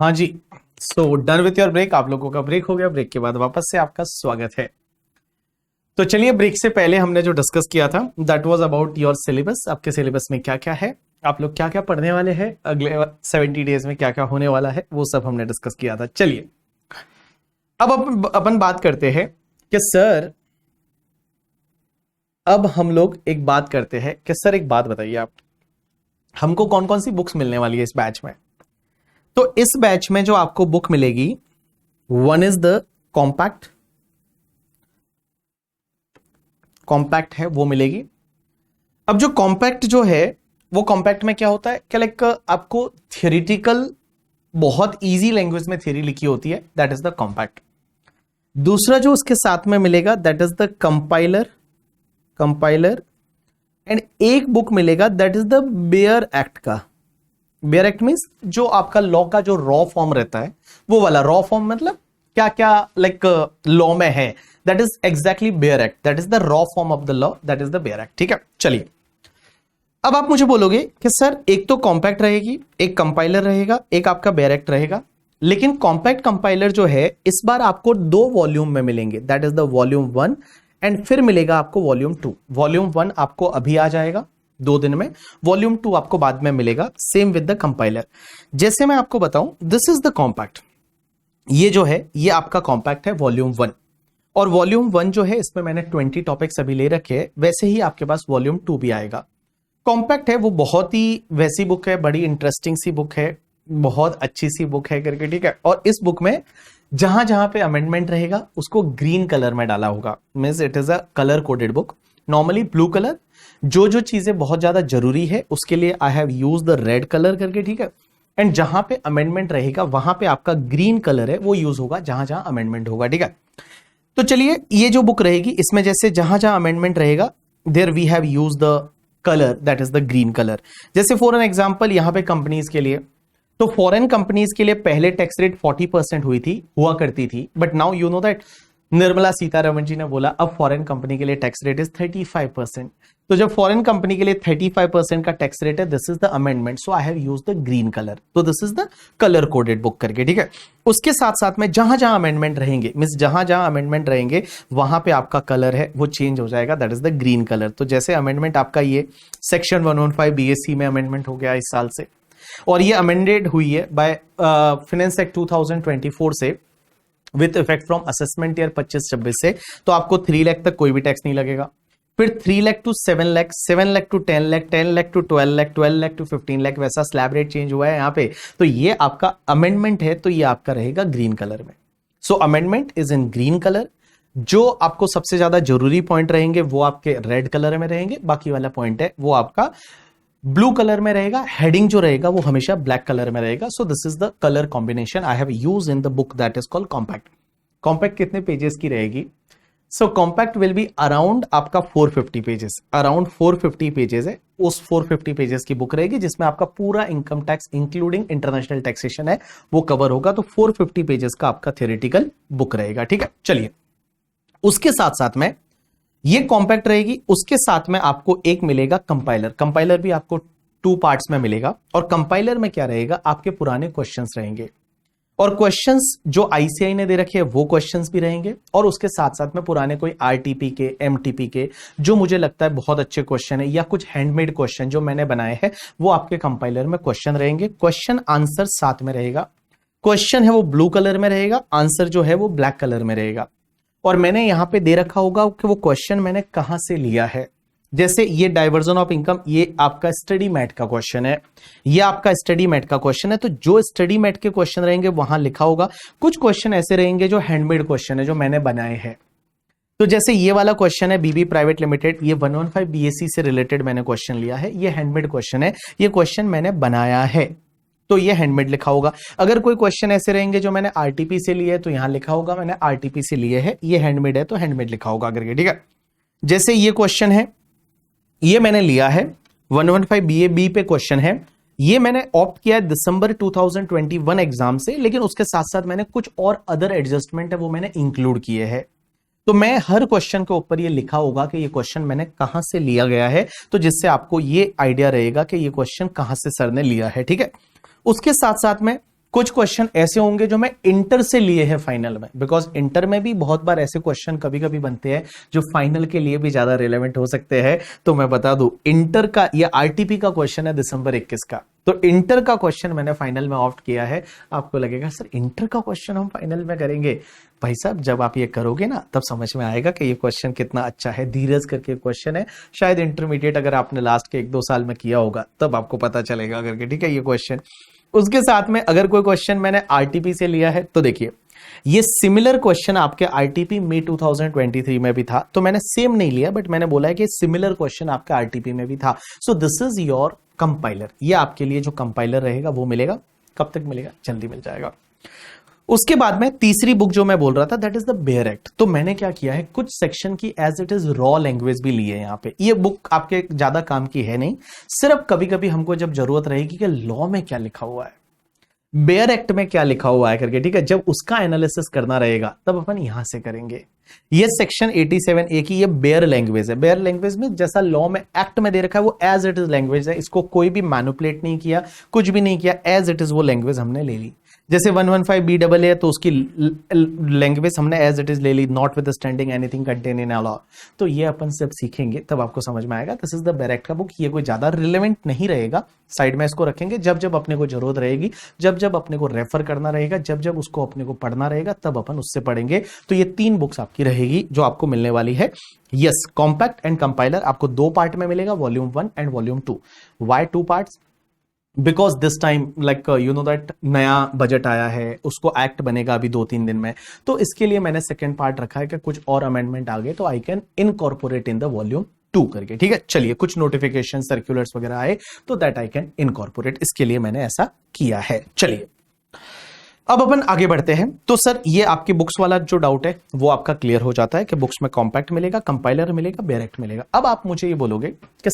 हाँ जी। So done with your break. आप लोगों का ब्रेक हो गया। ब्रेक के बाद वापस से आपका स्वागत है। तो चलिए, ब्रेक से पहले हमने जो डिस्कस किया था that was about your syllabus. आपके सिलेबस में क्या क्या है, आप लोग क्या क्या पढ़ने वाले हैं, अगले 70 डेज में क्या क्या होने वाला है, वो सब हमने डिस्कस किया था। चलिए अब अपन बात करते हैं कि सर, अब हम लोग एक बात करते हैं कि सर एक बात बताइए, आप हमको कौन कौन सी बुक्स मिलने वाली है इस बैच में। तो इस बैच में जो आपको बुक मिलेगी, वन इज द कॉम्पैक्ट है, वो मिलेगी। अब जो कॉम्पैक्ट जो है, वो कॉम्पैक्ट में क्या होता है कि लाइक आपको थियोरिटिकल बहुत इजी लैंग्वेज में थियोरी लिखी होती है, दैट इज द कॉम्पैक्ट। दूसरा जो उसके साथ में मिलेगा that is the compiler and एक बुक मिलेगा that is the bare act का। बेयर एक्ट मीन्स जो आपका लॉ का जो रॉ फॉर्म रहता है, वो वाला रॉ फॉर्म मतलब क्या क्या लाइक लॉ में है, that is exactly bare act, that is the raw form of the law, that is the bare act. ठीक है, चलिए अब आप मुझे बोलोगे कि सर एक तो कॉम्पैक्ट रहेगी, एक कंपाइलर रहेगा, एक आपका बेयर एक्ट रहेगा, लेकिन कॉम्पैक्ट कंपाइलर जो है इस बार आपको 2 वॉल्यूम में मिलेंगे, that is the volume 1 and फिर मिलेगा आपको वॉल्यूम 2। वॉल्यूम 1 आपको अभी आ जाएगा 2 दिन में, वॉल्यूम 2 आपको बाद में मिलेगा, सेम विद द कंपाइलर। जैसे मैं आपको बताऊं, दिस इज द कॉम्पैक्ट, ये जो है ये आपका कॉम्पैक्ट है वॉल्यूम 1, और वॉल्यूम 1 जो है इसमें मैंने 20 टॉपिक्स अभी ले रखे हैं, वैसे ही आपके पास वॉल्यूम 2 भी आएगा। कॉम्पैक्ट है वो बहुत ही वैसी बुक है, बड़ी इंटरेस्टिंग सी बुक है, बहुत अच्छी सी बुक है करके, ठीक है। और इस बुक में जहां जहां पे अमेंडमेंट रहेगा उसको ग्रीन कलर में डाला होगा, means it is a colour coded book. Normally blue colour, जो जो चीजें बहुत ज्यादा जरूरी है उसके लिए आई have use the red colour करके, ठीक है। एंड जहां पे अमेंडमेंट रहेगा वहां पे आपका ग्रीन कलर है वो यूज होगा जहां जहां अमेंडमेंट होगा, ठीक है। तो चलिए, ये जो बुक रहेगी इसमें जैसे जहां जहां अमेंडमेंट रहेगा there we have use the colour that is the green colour. जैसे फॉर एन एग्जांपल यहां पे कंपनीज के लिए, तो फॉरेन कंपनीज के लिए पहले टैक्स रेट 40% हुआ करती थी, but now you know that Nirmala Sitharaman ji ने बोला अब फॉरेन कंपनी के लिए टैक्स रेट इज 35%। तो जब फॉरेन कंपनी के लिए 35% का टैक्स रेट है, this is the amendment, so I have use the green colour, तो this is the colour coded book करके, ठीक है। उसके साथ साथ में जहां जहां अमेंडमेंट रहेंगे, मींस जहां जहां अमेंडमेंट रहेंगे वहां पे आपका कलर है वो चेंज हो जाएगा, that is the green colour. तो जैसे अमेंडमेंट आपका ये सेक्शन 115 बीएससी में अमेंडमेंट हो गया इस साल से, और ये अमेंडेड हुई है बाय फाइनेंस एक्ट 2024 से with effect from assessment year 25-26 से, तो आपको 3 लाख तक कोई भी टैक्स नहीं लगेगा। फिर 3 lakh to 7 lakh, 7 lakh to 10 lakh, 10 lakh to 12 lakh, 12 lakh to 15 lakh, वैसा स्लैब रेट चेंज हुआ है यहाँ पे। तो ये आपका अमेंडमेंट है, तो ये आपका रहेगा ग्रीन कलर में। So amendment is in green colour. जो आपको सबसे ज्यादा जरूरी पॉइंट रहेंगे वो आपके रेड कलर में रहेंगे, बाकी वाला पॉइंट है वो आपका ब्लू कलर में रहेगा। हेडिंग जो रहेगा वो हमेशा ब्लैक कलर में रहेगा। So this is the colour combination I have used in the book that is called compact. Compact कितने पेजेस की रहेगी? सो कॉम्पैक्ट विल बी अराउंड आपका 450 पेजेस, अराउंड 450 पेजेस है। उस 450 पेजेस की बुक रहेगी जिसमें आपका पूरा income tax including international taxation है वो कवर होगा। तो 450 पेजेस का आपका थियोरेटिकल बुक रहेगा, ठीक है। चलिए, उसके साथ साथ में ये कॉम्पैक्ट रहेगी, उसके साथ में आपको एक मिलेगा कंपाइलर। कंपाइलर भी आपको 2 पार्ट्स में मिलेगा, और कंपाइलर में क्या रहेगा, आपके पुराने क्वेश्चंस रहेंगे, और क्वेश्चंस जो आईसीआई ने दे रखे हैं वो क्वेश्चंस भी रहेंगे, और उसके साथ साथ में पुराने कोई आरटीपी के, एमटीपी के जो मुझे लगता है बहुत अच्छे क्वेश्चन है, या कुछ हैंडमेड क्वेश्चन जो मैंने बनाए हैं वो आपके कंपाइलर में क्वेश्चन रहेंगे। क्वेश्चन आंसर साथ में रहेगा। क्वेश्चन है वो ब्लू कलर में रहेगा, आंसर जो है वो ब्लैक कलर में रहेगा। और मैंने यहां पे दे रखा होगा कि वो क्वेश्चन मैंने कहां से लिया है। जैसे ये डाइवर्जन ऑफ इनकम, ये आपका स्टडी मैट का क्वेश्चन है, ये आपका स्टडी मैट का क्वेश्चन है। तो जो स्टडी मैट के क्वेश्चन रहेंगे वहां लिखा होगा। कुछ क्वेश्चन ऐसे रहेंगे जो हैंडमेड क्वेश्चन है, जो मैंने बनाए हैं। तो जैसे ये वाला क्वेश्चन है बीबी प्राइवेट लिमिटेड, ये 115 बीएससी से रिलेटेड मैंने क्वेश्चन लिया है, ये हैंडमेड क्वेश्चन है, ये क्वेश्चन मैंने बनाया है, तो ये हैंडमेड लिखा होगा। अगर कोई क्वेश्चन ऐसे रहेंगे जो मैंने आरटीपी से लिए तो यहां लिखा होगा मैंने आरटीपी से लिए है, ये हैंडमेड है तो हैंडमेड लिखा होगा करके, ठीक है। जैसे ये क्वेश्चन है, ये मैंने लिया है 115 बी पे क्वेश्चन है, ये मैंने ऑप्ट किया है दिसंबर 2021 एग्जाम से, लेकिन उसके साथ साथ मैंने कुछ और अदर एडजस्टमेंट है वो मैंने इंक्लूड किए हैं। तो मैं हर क्वेश्चन के ऊपर ये लिखा होगा कि ये क्वेश्चन मैंने कहां से लिया गया है, तो जिससे आपको ये आइडिया रहेगा कि ये क्वेश्चन कहां से सर ने लिया है, ठीक है। उसके साथ साथ में कुछ क्वेश्चन ऐसे होंगे जो मैं इंटर से लिए हैं फाइनल में, बिकॉज इंटर में भी बहुत बार ऐसे क्वेश्चन कभी कभी बनते हैं जो फाइनल के लिए भी ज्यादा रिलेवेंट हो सकते हैं। तो मैं बता दूं, इंटर का या आरटीपी का क्वेश्चन है दिसंबर 21 का, तो इंटर का क्वेश्चन मैंने फाइनल में ऑप्ट किया है। आपको लगेगा सर इंटर का क्वेश्चन हम फाइनल में करेंगे, भाई साहब जब आप ये करोगे ना तब समझ में आएगा कि ये क्वेश्चन कितना अच्छा है। धीरज करके क्वेश्चन है, शायद इंटरमीडिएट अगर आपने लास्ट के 1-2 साल में किया होगा तब आपको पता चलेगा करके, ठीक है ये क्वेश्चन। उसके साथ में अगर कोई क्वेश्चन मैंने आरटीपी से लिया है तो देखिए ये सिमिलर क्वेश्चन आपके आरटीपी मई 2023 में भी था, तो मैंने सेम नहीं लिया बट मैंने बोला है कि सिमिलर क्वेश्चन आपके आरटीपी में भी था। So this is your compiler, ये आपके लिए जो कंपाइलर रहेगा वो मिलेगा। कब तक मिलेगा? जल्दी मिल जाएगा। उसके बाद में तीसरी बुक जो मैं बोल रहा था that is the bare act. तो मैंने क्या किया है, कुछ सेक्शन की as it is raw language भी ली है यहाँ पे। ये बुक आपके ज्यादा काम की है नहीं, सिर्फ कभी कभी हमको जब जरूरत रहेगी कि लॉ में क्या लिखा हुआ है, बेयर एक्ट में क्या लिखा हुआ है करके, ठीक है, जब उसका एनालिसिस करना रहेगा तब अपन यहां से करेंगे। ये सेक्शन 87A की ये बेयर लैंग्वेज है। बेयर लैंग्वेज में जैसा लॉ में एक्ट में दे रखा है वो एज इट इज लैंग्वेज है, इसको कोई भी मैनिपुलेट नहीं किया, कुछ भी नहीं किया, एज इट इज वो लैंग्वेज हमने ले ली। जैसे 115BAA है तो उसकी लैंग्वेज हमने एज इट इज ले ली, notwithstanding anything contain in law. तो ये अपन सब सीखेंगे तब आपको समझ में आएगा। This is the bare act का बुक। ये कोई ज्यादा रिलेवेंट नहीं रहेगा, साइड में इसको रखेंगे, जब जब अपने को जरूरत रहेगी, जब जब अपने को रेफर करना रहेगा, जब जब उसको अपने को पढ़ना रहेगा तब अपन उससे पढ़ेंगे। तो ये 3 बुक्स आपकी रहेगी जो आपको मिलने वाली है। यस, कॉम्पैक्ट एंड कंपाइलर आपको 2 पार्ट में मिलेगा, volume 1 and volume 2। Why 2 parts? Because this time like you know that नया बजट आया है, उसको एक्ट बनेगा अभी 2-3 दिन में, तो इसके लिए मैंने सेकेंड पार्ट रखा है कि कुछ और अमेंडमेंट आ गए तो I can incorporate in the volume 2 करके, ठीक है। चलिए, कुछ नोटिफिकेशन सर्कुलर्स वगैरह आए तो दैट आई कैन इनकॉर्पोरेट, इसके लिए मैंने ऐसा किया है। चलिए अब अपन आगे बढ़ते हैं। तो सर ये आपकी बुक्स वाला जो डाउट है वो आपका क्लियर हो जाता है कि बुक्स में कॉम्पैक्ट मिलेगा, कंपाइलर मिलेगा, बेयर एक्ट मिलेगा। अब आप मुझे ये बोलोगे कि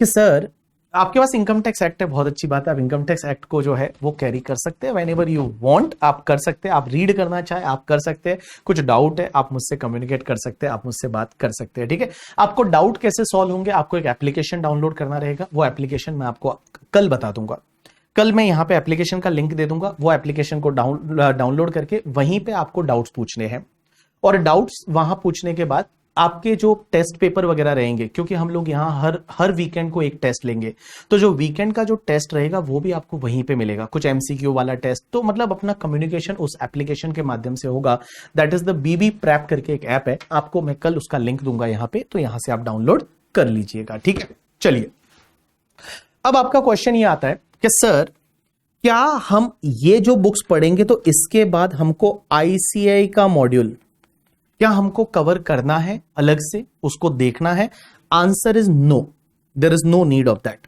सर आपके पास इनकम टैक्स एक्ट है, बहुत अच्छी बात है, आप इनकम टैक्स एक्ट को जो है वो कैरी कर सकते हैं, व्हेनेवर यू वांट आप कर सकते हैं, आप रीड करना चाहे आप कर सकते हैं, कुछ डाउट है आप मुझसे कम्युनिकेट कर सकते हैं, आप मुझसे बात कर सकते हैं, ठीक है। आपको डाउट कैसे सॉल्व होंगे, आपको एक एप्लीकेशन डाउनलोड करना रहेगा, वो एप्लीकेशन मैं आपको कल बता दूंगा। कल मैं यहां पे एप्लीकेशन का लिंक दे दूंगा, वो एप्लीकेशन को डाउनलोड करके वहीं पे आपको डाउट्स पूछने हैं, और डाउट्स वहां पूछने के बाद आपके जो टेस्ट पेपर वगैरह रहेंगे, क्योंकि हम लोग यहाँ हर वीकेंड को एक टेस्ट लेंगे, तो जो वीकेंड का जो टेस्ट रहेगा वो भी आपको वहीं पे मिलेगा, कुछ एमसीक्यू वाला टेस्ट। तो मतलब अपना कम्युनिकेशन उस एप्लीकेशन के माध्यम से होगा। That is the BB prep करके एक ऐप है, आपको मैं कल उसका लिंक दूंगा यहाँ पे, तो यहां से आप डाउनलोड कर लीजिएगा, ठीक है। चलिए अब आपका क्वेश्चन ये आता है कि सर क्या हम ये जो बुक्स पढ़ेंगे तो इसके बाद हमको आईसीआई का मॉड्यूल क्या हमको कवर करना है अलग से, उसको देखना है? Answer is no, there is no need of that.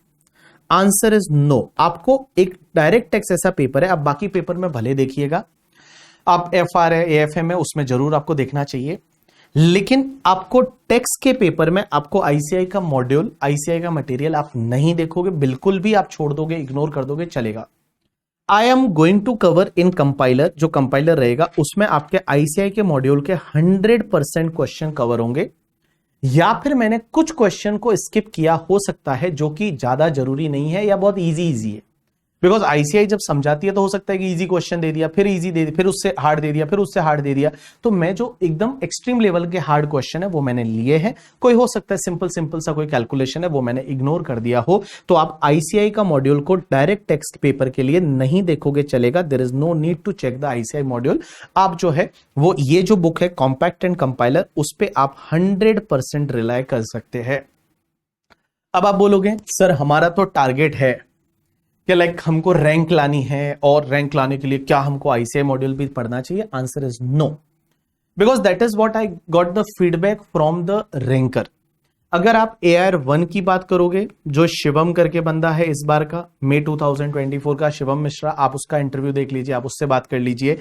Answer is no. आपको एक डायरेक्ट टैक्स ऐसा पेपर है, आप बाकी पेपर में भले देखिएगा, आप एफआर है, एएफएम है, उसमें जरूर आपको देखना चाहिए, लेकिन आपको टैक्स के पेपर में आपको आईसीआई का मॉड्यूल, आईसीआई का मटेरियल आप नहीं देखोगे, बिल्कुल भी आप छोड़ दोगे, इग्नोर कर दोगे, चलेगा। I am going to cover in compiler, जो कंपाइलर रहेगा उसमें आपके आईसीआई के मॉड्यूल के 100% क्वेश्चन कवर होंगे, या फिर मैंने कुछ क्वेश्चन को स्किप किया हो सकता है जो कि ज्यादा जरूरी नहीं है या बहुत इजी है। बिकॉज आईसीआई जब समझाती है तो हो सकता है कि इजी क्वेश्चन दे दिया, फिर इजी दे दिया, फिर उससे हार्ड दे दिया, फिर उससे हार्ड दे दिया। तो मैं जो एकदम एक्सट्रीम लेवल के हार्ड क्वेश्चन है वो मैंने लिए हैं। कोई हो सकता है सिंपल सा कोई कैलकुलेशन है वो मैंने इग्नोर कर दिया हो, तो आप आईसीआई का मॉड्यूल को डायरेक्ट टेक्स्ट पेपर के लिए नहीं देखोगे, चलेगा। There is no need to check the ICI module. आप जो है वो ये जो बुक है कॉम्पैक्ट एंड कंपाइलर, उस पर आप 100% रिलाय कर सकते हैं। अब आप बोलोगे सर हमारा तो टारगेट है कि लाइक हमको रैंक लानी है, और रैंक लाने के लिए क्या हमको आईसीआई मॉड्यूल भी पढ़ना चाहिए? Answer is no, because that is what I got the feedback from the ranker. अगर आप AR1 की बात करोगे, जो शिवम करके बंदा है इस बार का, मई 2024 का शिवम मिश्रा, आप उसका इंटरव्यू देख लीजिए, आप उससे बात कर लीजिए।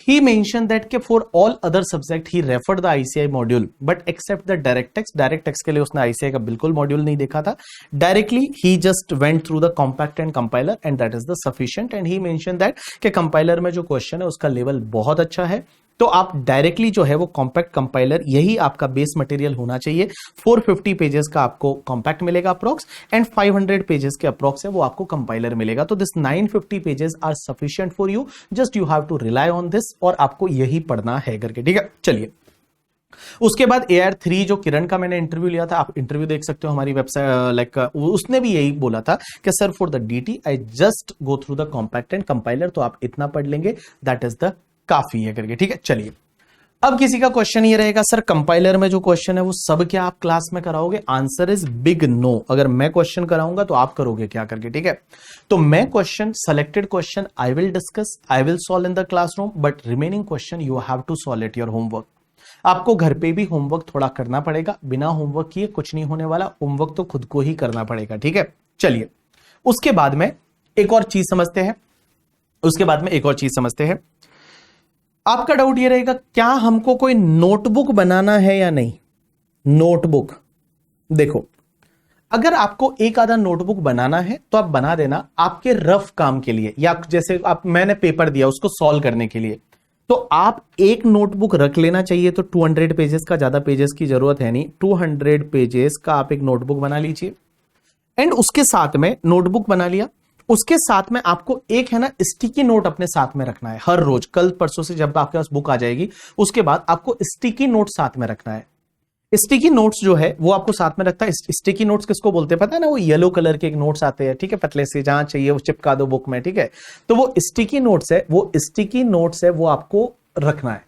He mentioned that कि for all other subject he referred the ICI module, but except the direct text. Direct text के लिए उसने ICI का बिल्कुल मॉड्यूल नहीं देखा था। Directly he just went through the compact and compiler and that is the sufficient. And he mentioned that कि compiler में जो क्वेश्चन है उसका लेवल बहुत अच्छा है, तो आप डायरेक्टली जो है वो कॉम्पैक्ट कंपाइलर, यही आपका बेस मटेरियल होना चाहिए। 450 पेजेस का आपको कॉम्पैक्ट मिलेगा अप्रोक्स, एंड 500 पेजेस के अप्रोक्स है वो आपको कंपाइलर मिलेगा। तो this 950 pages are sufficient for you, just you have to rely on this, और आपको यही पढ़ना है करके, ठीक है। चलिए, उसके बाद AR3 जो किरण का मैंने इंटरव्यू लिया था, आप इंटरव्यू देख सकते हो हमारी वेबसाइट, लाइक उसने भी यही बोला था कि sir for the DT I just go through the compact and compiler, तो आप इतना पढ़ लेंगे, दैट इज द काफी है करके, ठीक है। चलिए, अब किसी का क्वेश्चन ये रहेगा, सर कंपाइलर में जो क्वेश्चन है वो सब क्या आप क्लास में कराओगे? Answer is big no. अगर मैं क्वेश्चन कराऊंगा तो आप करोगे क्या करके, ठीक है। तो मैं question, selected question I will discuss, I will solve in the classroom, but remaining question you have to solve it your homework. आपको घर पे भी होमवर्क थोड़ा करना पड़ेगा, बिना होमवर्क किए कुछ नहीं होने वाला, होमवर्क तो खुद को ही करना पड़ेगा, ठीक है। चलिए, उसके बाद में एक और चीज समझते हैं, आपका डाउट ये रहेगा, क्या हमको कोई नोटबुक बनाना है या नहीं? नोटबुक, देखो, अगर आपको एक आधा नोटबुक बनाना है तो आप बना देना आपके रफ काम के लिए, या जैसे मैंने पेपर दिया उसको सॉल्व करने के लिए, तो आप एक नोटबुक रख लेना चाहिए। तो 200 पेजेस का, ज्यादा पेजेस की जरूरत है नहीं, 200 पेजेस का आप एक नोटबुक बना लीजिए। एंड उसके साथ में नोटबुक बना लिया, उसके साथ में आपको एक है ना स्टिकी नोट अपने साथ में रखना है हर रोज। कल परसों से जब आपके पास बुक आ जाएगी उसके बाद आपको स्टिकी नोट साथ में रखना है। स्टिकी नोट्स जो है वो आपको साथ में रखता है। स्टिकी नोट्स किसको बोलते हैं पता है ना? वो येलो कलर के एक नोट्स आते हैं, ठीक है, पतले से, जहां चाहिए वो चिपका दो बुक में, ठीक है। तो वो स्टिकी नोट्स है, वो आपको रखना है।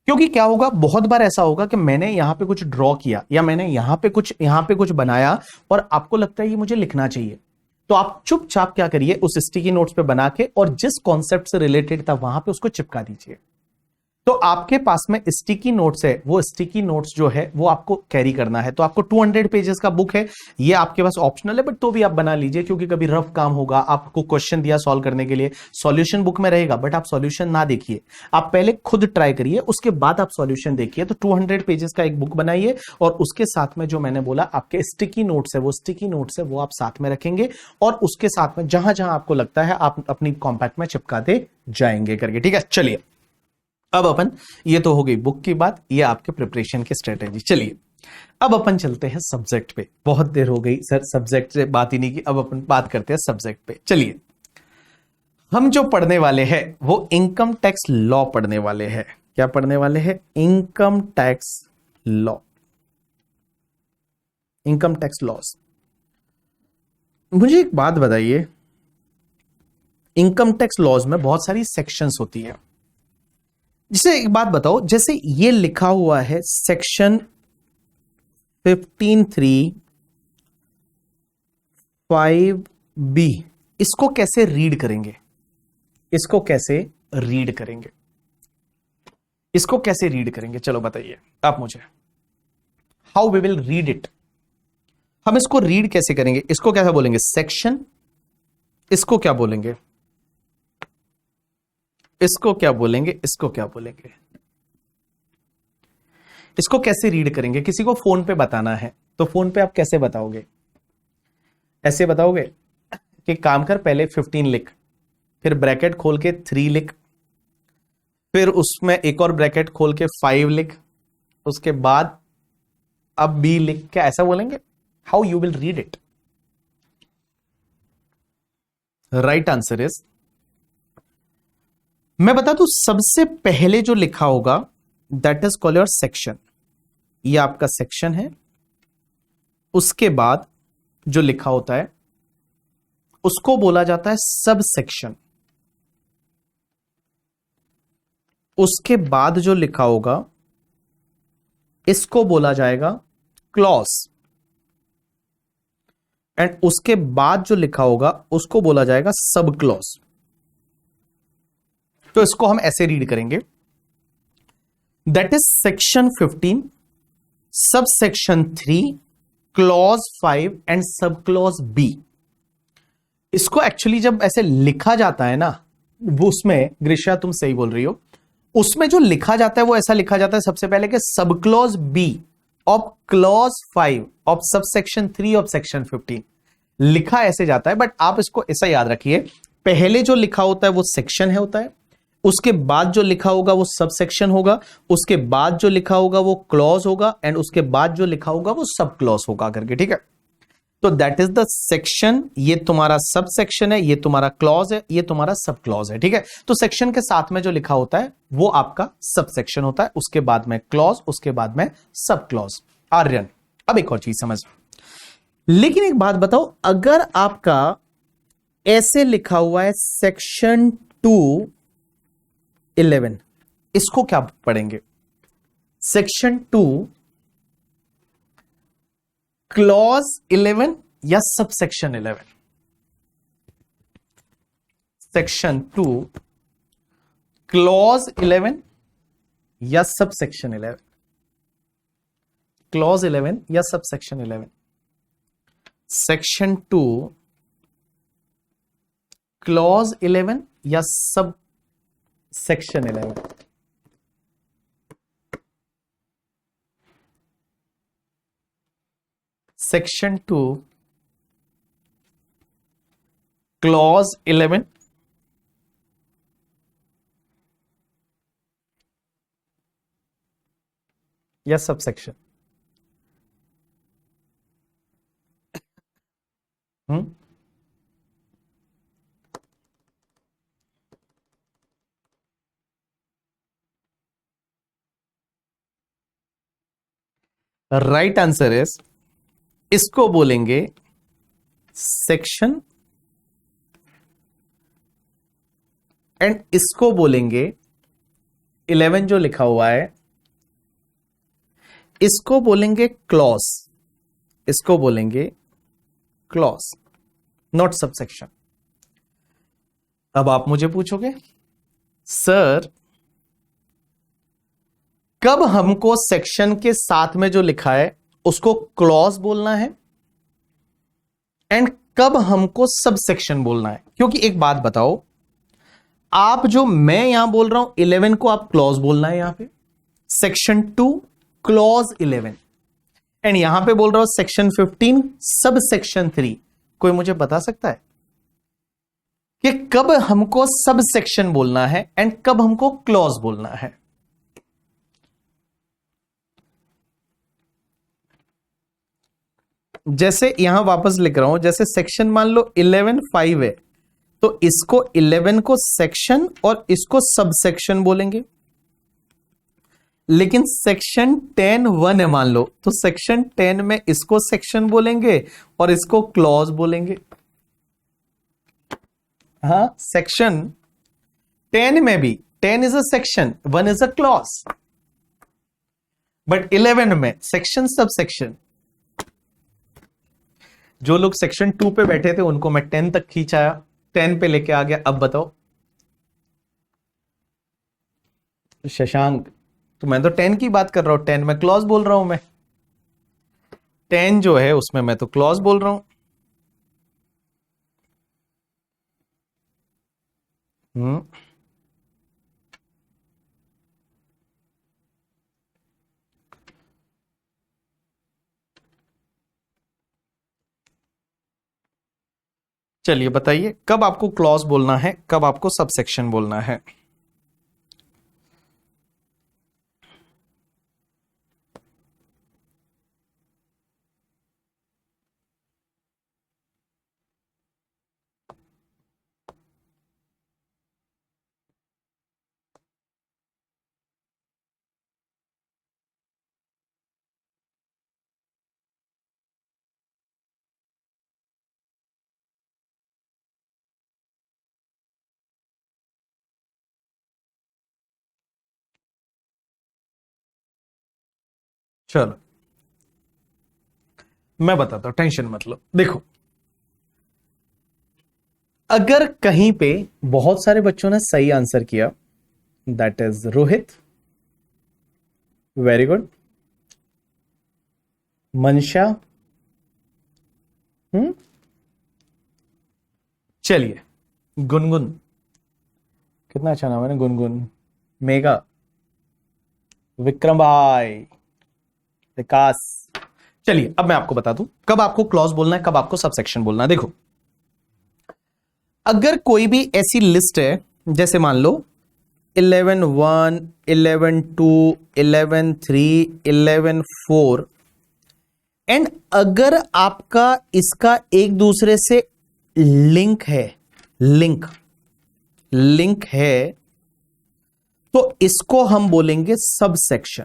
क्योंकि क्या होगा, बहुत बार ऐसा होगा कि मैंने यहां पे कुछ ड्रॉ किया, या मैंने यहां पे कुछ बनाया, और आपको लगता है ये मुझे लिखना चाहिए, तो आप चुपचाप क्या करिए, उस स्टिकी नोट्स पे बना के, और जिस कॉन्सेप्ट से रिलेटेड था वहां पे उसको चिपका दीजिए। तो आपके पास में स्टिकी नोट्स है, वो स्टिकी नोट्स जो है वो आपको कैरी करना है। तो आपको 200 पेजेस का बुक है, ये आपके पास ऑप्शनल है, बट तो भी आप बना लीजिए, क्योंकि कभी रफ काम होगा, आपको क्वेश्चन दिया सॉल्व करने के लिए, सॉल्यूशन बुक में रहेगा, बट आप सॉल्यूशन ना देखिए, आप पहले खुद ट्राई करिए, उसके बाद आप सॉल्यूशन देखिए। तो 200 पेजेस का एक बुक बनाइए, और उसके साथ में जो मैंने बोला आपके स्टिकी नोट्स है, वो स्टिकी नोट्स है वो आप साथ में रखेंगे, और उसके साथ में जहां जहां आपको लगता है आप अपनी कॉम्पैक्ट में चिपकाते जाएंगे करके, ठीक है। चलिए, अब अपन, ये तो हो गई बुक की बात, ये आपके प्रिपरेशन की स्ट्रेटेजी। चलिए, अब अपन चलते हैं सब्जेक्ट पे। बहुत देर हो गई सर, सब्जेक्ट से बात ही नहीं की, अब अपन बात करते हैं सब्जेक्ट पे। चलिए, हम जो पढ़ने वाले हैं वो इनकम टैक्स लॉ पढ़ने वाले हैं। क्या पढ़ने वाले हैं? Income tax law, income tax loss. मुझे एक बात बताइए, इनकम टैक्स लॉज में बहुत सारी सेक्शंस होती है। जैसे एक बात बताओ, जैसे ये लिखा हुआ है सेक्शन 15(5)(b), इसको कैसे रीड करेंगे? इसको कैसे रीड करेंगे? इसको कैसे रीड करेंगे? चलो बताइए आप मुझे, how we will read it. हम इसको रीड कैसे करेंगे? इसको कैसे बोलेंगे? सेक्शन। इसको क्या बोलेंगे? इसको क्या बोलेंगे? इसको क्या बोलेंगे? इसको कैसे रीड करेंगे? किसी को फोन पे बताना है तो फोन पे आप कैसे बताओगे? ऐसे बताओगे कि काम कर, पहले 15 लिख, फिर ब्रैकेट खोल के 3 लिख, फिर उसमें एक और ब्रैकेट खोल के 5 लिख, उसके बाद अब B लिख। क्या ऐसा बोलेंगे? How you will read it? Right answer is, मैं बता दूं, सबसे पहले जो लिखा होगा that is called your section. ये आपका सेक्शन है। उसके बाद जो लिखा होता है उसको बोला जाता है सब सेक्शन। उसके बाद जो लिखा होगा इसको बोला जाएगा क्लॉज, एंड उसके बाद जो लिखा होगा उसको बोला जाएगा सब क्लॉज। तो इसको हम ऐसे रीड करेंगे, that is section 15, sub section 3, clause 5 and sub clause B। इसको एक्चुअली जब ऐसे लिखा जाता है ना, वो उसमें, ग्रीष्मा तुम सही बोल रही हो, उसमें जो लिखा जाता है वो ऐसा लिखा जाता है सबसे पहले कि sub clause B of clause 5 of sub section 3 of section 15, लिखा ऐसे जाता है। बट आप इसको ऐसा याद रखिए, पहले जो लिखा होता है वो सेक्शन है होता है, उसके बाद जो लिखा होगा वो सब सेक्शन होगा, उसके बाद जो लिखा होगा वो क्लॉज होगा, एंड उसके बाद जो लिखा होगा वो सब क्लॉज होगा करके, ठीक है। तो दैट इज द सेक्शन, ये तुम्हारा सब सेक्शन है, ये तुम्हारा क्लॉज है, ये तुम्हारा सब क्लॉज है, ठीक है। तो सेक्शन के साथ में जो लिखा होता है वो आपका सब सेक्शन होता है, उसके बाद में क्लॉज, उसके बाद में सब क्लॉज। आर्यन, अब एक और चीज समझ, लेकिन एक बात बताओ, अगर आपका ऐसे लिखा हुआ है सेक्शन 2(11), इसको क्या पढ़ेंगे? सेक्शन 2 क्लॉज 11 या सब सेक्शन 11? सेक्शन 2 क्लॉज 11 या सब सेक्शन 11? क्लॉज 11 या सब सेक्शन 11? सेक्शन 2 क्लॉज 11 या सब सेक्शन 11? सेक्शन 2 क्लॉज 11 या sub section? Right answer is, इसको बोलेंगे सेक्शन, एंड इसको बोलेंगे 11 जो लिखा हुआ है इसको बोलेंगे क्लॉज, इसको बोलेंगे क्लॉज, नॉट सब सेक्शन। अब आप मुझे पूछोगे सर कब हमको सेक्शन के साथ में जो लिखा है उसको क्लॉज बोलना है एंड कब हमको सब सेक्शन बोलना है? क्योंकि एक बात बताओ, आप जो मैं यहां बोल रहा हूं 11 को आप क्लॉज बोलना है यहां पे, सेक्शन 2 क्लॉज 11, एंड यहां पे बोल रहा हूं सेक्शन 15 सब सेक्शन 3। कोई मुझे बता सकता है कि कब हमको सब सेक्शन बोलना है एंड कब हमको क्लॉज बोलना है? जैसे यहां वापस लिख रहा हूं, जैसे सेक्शन मान लो 11(5) है, तो इसको 11 को सेक्शन और इसको सब सेक्शन बोलेंगे। लेकिन सेक्शन 10(1) है मान लो, तो सेक्शन 10 में इसको सेक्शन बोलेंगे और इसको क्लॉज बोलेंगे। हाँ, सेक्शन 10 में भी 10 is a section, 1 is a clause, but 11 में सेक्शन सब सेक्शन। जो लोग सेक्शन 2 पे बैठे थे उनको मैं 10 तक खींचाया, 10 पे लेके आ गया। अब बताओ शशांक, तो मैं तो 10 की बात कर रहा हूं, 10 में क्लॉज बोल रहा हूं मैं, 10 जो है उसमें मैं तो क्लॉज बोल रहा हूं। चलिए बताइए कब आपको क्लॉज बोलना है, कब आपको सब सेक्शन बोलना है? चलो मैं बताता हूं, टेंशन मत लो। देखो, अगर कहीं पे बहुत सारे बच्चों ने सही आंसर किया, that is Rohit, very good. मनशा, चलिए गुनगुन, कितना अच्छा नाम है ना गुनगुन, मेघा, विक्रम भाई, विकास। चलिए अब मैं आपको बता दूं कब आपको क्लॉज बोलना है, कब आपको सब सेक्शन बोलना है। देखो, अगर कोई भी ऐसी लिस्ट है, जैसे मान लो 11.1, 11.2, 11.3, 11.4 एंड अगर आपका इसका एक दूसरे से लिंक है तो इसको हम बोलेंगे सबसेक्शन।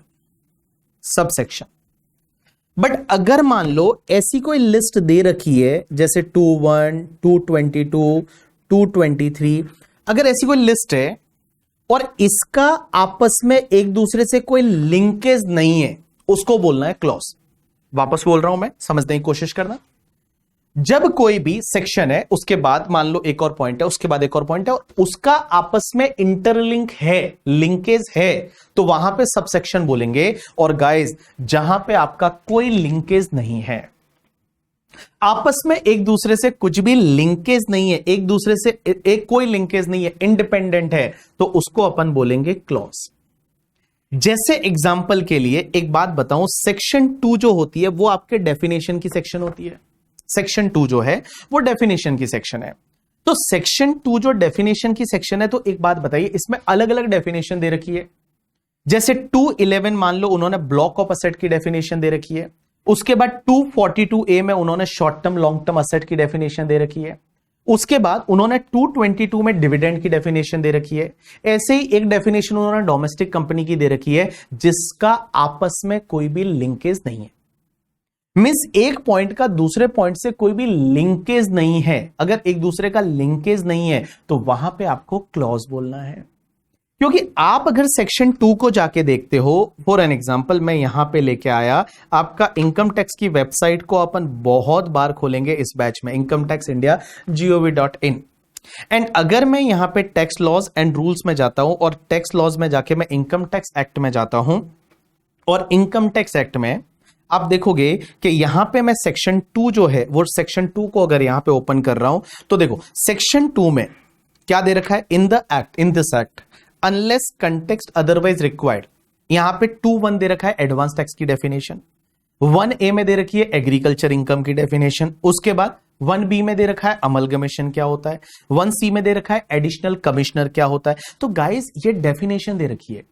बट अगर मान लो ऐसी कोई लिस्ट दे रखी है जैसे 2.1, 2.22, 2.23, अगर ऐसी कोई लिस्ट है और इसका आपस में एक दूसरे से कोई लिंकेज नहीं है, उसको बोलना है क्लॉज। वापस बोल रहा हूं मैं, समझने की कोशिश करना। जब कोई भी सेक्शन है उसके बाद मान लो एक और पॉइंट है, उसके बाद एक और पॉइंट है और उसका आपस में इंटरलिंक है, लिंकेज है, तो वहां पे सबसेक्शन बोलेंगे। और गाइस जहां पे आपका कोई लिंकेज नहीं है, आपस में एक दूसरे से कुछ भी लिंकेज नहीं है, एक दूसरे से एक कोई लिंकेज नहीं है, इंडिपेंडेंट है, तो उसको अपन बोलेंगे क्लॉज। जैसे एग्जांपल के लिए एक बात बताऊं, सेक्शन 2 जो होती है वो आपके डेफिनेशन की सेक्शन होती है। सेक्शन 2 जो है वो डेफिनेशन की सेक्शन है। तो सेक्शन 2 जो डेफिनेशन की सेक्शन है, तो एक बात बताइए, इसमें अलग अलग डेफिनेशन दे रखी है। जैसे 2.11 मान लो उन्होंने ब्लॉक ऑफ असेट की डेफिनेशन दे रखी है। उसके बाद 242A में उन्होंने short term long term asset की डेफिनेशन दे रखी है। उसके बाद उन्होंने 222 में डिविडेंड की डेफिनेशन दे रखी है। ऐसे ही एक डेफिनेशन उन्होंने डोमेस्टिक कंपनी की दे रखी है जिसका आपस में कोई भी लिंकेज नहीं है। मींस एक पॉइंट का दूसरे पॉइंट से कोई भी लिंकेज नहीं है। अगर एक दूसरे का लिंकेज नहीं है तो वहां पे आपको क्लॉज बोलना है। क्योंकि आप अगर सेक्शन 2 को जाके देखते हो, फॉर एन एग्जांपल मैं यहां पे लेके आया आपका इनकम टैक्स की वेबसाइट को अपन बहुत बार खोलेंगे इस बैच में, incometaxindia.gov.in। एंड अगर मैं यहां पे टैक्स लॉज एंड रूल्स में जाता हूं और टैक्स लॉज में जाके मैं इनकम टैक्स एक्ट में जाता हूं, और इनकम टैक्स एक्ट में आप देखोगे कि यहां पे मैं सेक्शन 2 जो है वो सेक्शन 2 को अगर यहां पे ओपन कर रहा हूं तो देखो सेक्शन 2 में क्या दे रखा है, in the act, in this act unless context otherwise required. यहां पे 2.1 दे रखा है एडवांस टैक्स की डेफिनेशन, 1A में दे रखी है एग्रीकल्चर इनकम की डेफिनेशन, उसके बाद 1B में दे रखा है अमलगमेशन क्या होता है, 1C में दे रखा है एडिशनल कमिश्नर क्या होता है। तो गाइस ये डेफिनेशन दे रखी है,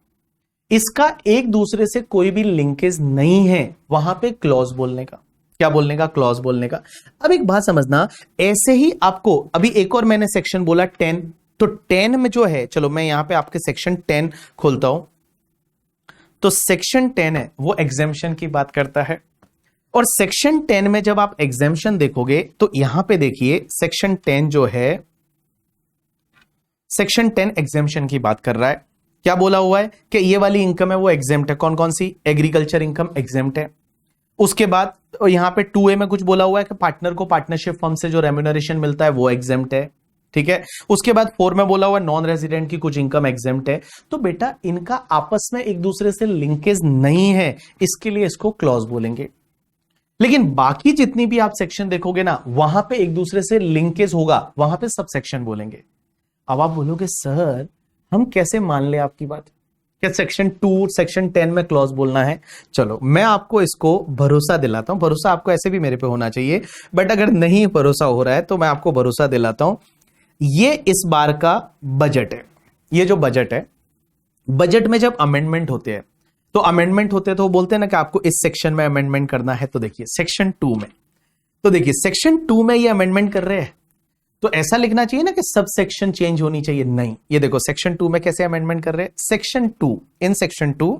इसका एक दूसरे से कोई भी लिंकेज नहीं है, वहां पे क्लॉज बोलने का, क्या बोलने का, क्लॉज बोलने का। अब एक बात समझना, ऐसे ही आपको अभी एक और मैंने सेक्शन बोला 10, तो 10 में जो है, चलो मैं यहां पे आपके सेक्शन 10 खोलता हूं, तो सेक्शन 10 है वो एग्जेम्पशन की बात करता है। और सेक्शन 10 में जब आप एग्जेम्पशन देखोगे तो यहां पे देखिए सेक्शन 10 जो है, सेक्शन 10 एग्जेम्पशन की बात कर रहा है। क्या बोला हुआ है कि ये वाली इनकम है वो एग्जेम्प्ट है, कौन कौन सी, एग्रीकल्चर इनकम एग्जेम्प्ट है। उसके बाद यहां पे 2A में कुछ बोला हुआ है कि पार्टनर को पार्टनरशिप फर्म से जो रेम्यूनरेशन मिलता है वो एग्जेम्प्ट है, ठीक है। उसके बाद 4 में बोला हुआ है नॉन रेजिडेंट की कुछ इनकम एग्जेम्प्ट है। तो बेटा इनका आपस में एक दूसरे से लिंकेज नहीं है, इसके लिए इसको क्लॉज बोलेंगे। लेकिन बाकी जितनी भी आप सेक्शन देखोगे ना, वहां पे एक दूसरे से लिंकेज होगा, वहां पे सब सेक्शन बोलेंगे। अब आप बोलोगे सर हम कैसे मान ले आपकी बात, क्या सेक्शन 2 सेक्शन 10 में क्लॉज बोलना है। चलो मैं आपको इसको भरोसा दिलाता हूं, भरोसा आपको ऐसे भी मेरे पे होना चाहिए, बट अगर नहीं भरोसा हो रहा है तो मैं आपको भरोसा दिलाता हूं। ये इस बार का बजट है, ये जो बजट है, बजट में जब अमेंडमेंट होते हैं तो अमेंडमेंट होते हैं तो बोलते हैं ना कि आपको इस सेक्शन में अमेंडमेंट करना है। तो देखिए सेक्शन 2 में, तो देखिए सेक्शन 2 में ये अमेंडमेंट कर रहे हैं, तो ऐसा लिखना चाहिए ना कि सब सेक्शन चेंज होनी चाहिए, नहीं। ये देखो सेक्शन 2 में कैसे अमेंडमेंट कर रहे हैं, सेक्शन 2, इन सेक्शन 2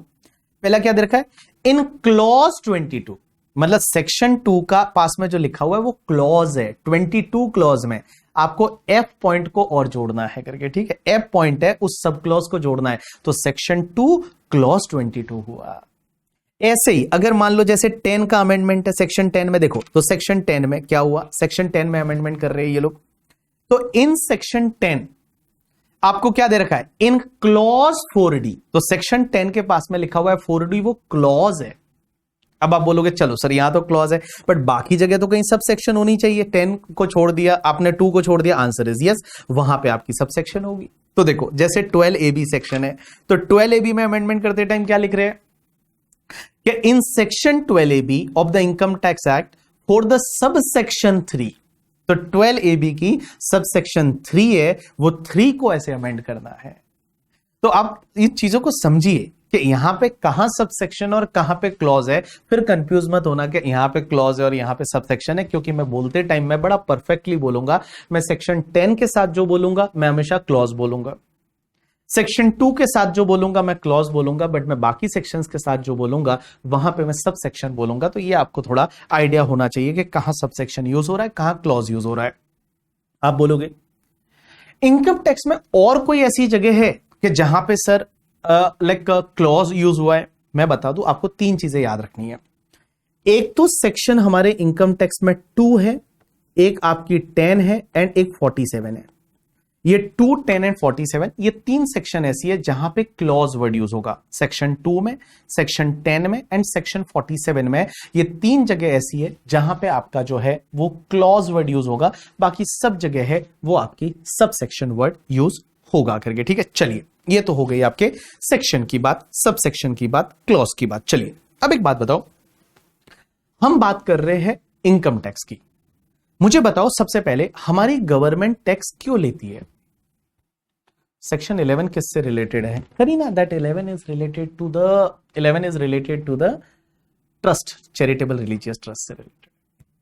पहला क्या दे रखा है, इन क्लॉज 22, मतलब सेक्शन 2 का पास में जो लिखा हुआ है वो क्लॉज है, 22 क्लॉज में आपको F पॉइंट को और जोड़ना है करके, ठीक है। F पॉइंट है उस सब क्लॉज को जोड़ना है, तो सेक्शन 2 क्लॉज 22 हुआ। ऐसे ही अगर मान लो जैसे 10 का अमेंडमेंट है सेक्शन 10 में, देखो तो सेक्शन 10 में क्या हुआ, सेक्शन 10 में अमेंडमेंट कर रहे हैं ये लोग। तो इन सेक्शन 10 आपको क्या दे रखा है, इन क्लॉज 4D, तो सेक्शन 10 के पास में लिखा हुआ है 4D, वो क्लॉज है। अब आप बोलोगे चलो सर यहां तो क्लॉज है, बट बाकी जगह तो कहीं सब सेक्शन होनी चाहिए, 10 को छोड़ दिया आपने, 2 को छोड़ दिया, आंसर इज यस, वहां पे आपकी सब सेक्शन होगी। तो देखो जैसे 12AB सेक्शन है, तो 12AB में अमेंडमेंट करते टाइम क्या लिख रहे हैं कि in section 12AB of the income tax act for the sub section 3, तो 12AB की सब सेक्शन 3 है, वो 3 को ऐसे अमेंड करना है। तो आप इन चीजों को समझिए कि यहां पे कहां सब सेक्शन और कहां पे क्लॉज है, फिर कंफ्यूज मत होना कि यहां पे क्लॉज है और यहां पे सब सेक्शन है, क्योंकि मैं बोलते टाइम मैं बड़ा परफेक्टली बोलूंगा। मैं सेक्शन 10 के साथ जो बोलूंगा मैं हमेशा क्लॉज बोलूंगा, सेक्शन 2 के साथ जो बोलूंगा मैं क्लॉज बोलूंगा, बट मैं बाकी सेक्शंस के साथ जो बोलूंगा वहां पे मैं सब सेक्शन बोलूंगा। तो ये आपको थोड़ा आइडिया होना चाहिए कि कहां सब सेक्शन यूज हो रहा है, कहां क्लॉज यूज हो रहा है। आप बोलोगे इनकम टैक्स में और कोई ऐसी जगह है कि जहां पे सर लाइक क्लॉज यूज हुआ है? मैं बता दूं आपको, 3 चीजें याद रखनी है। एक तो सेक्शन हमारे इनकम टैक्स में 2 है, एक आपकी 10 है एंड एक 47 है। ये 2, 10 एंड 47 ये 3 सेक्शन ऐसी है जहां पे क्लॉज वर्ड यूज होगा। सेक्शन 2 में, सेक्शन 10 में एंड सेक्शन 47 में ये 3 जगह ऐसी है जहां पे आपका जो है वो क्लॉज वर्ड यूज होगा, बाकी सब जगह है वो आपकी सब सेक्शन वर्ड यूज होगा करके। ठीक है, चलिए ये तो हो गई आपके सेक्शन की बात, सब सेक्शन की बात, क्लॉज की बात। चलिए अब एक बात बताओ, हम बात कर रहे हैं इनकम टैक्स की। मुझे बताओ सबसे पहले हमारी गवर्नमेंट टैक्स क्यों लेती है? सेक्शन 11 किससे रिलेटेड है? Kareena, that 11 is related to the trust, charitable religious trust से रिलेटेड।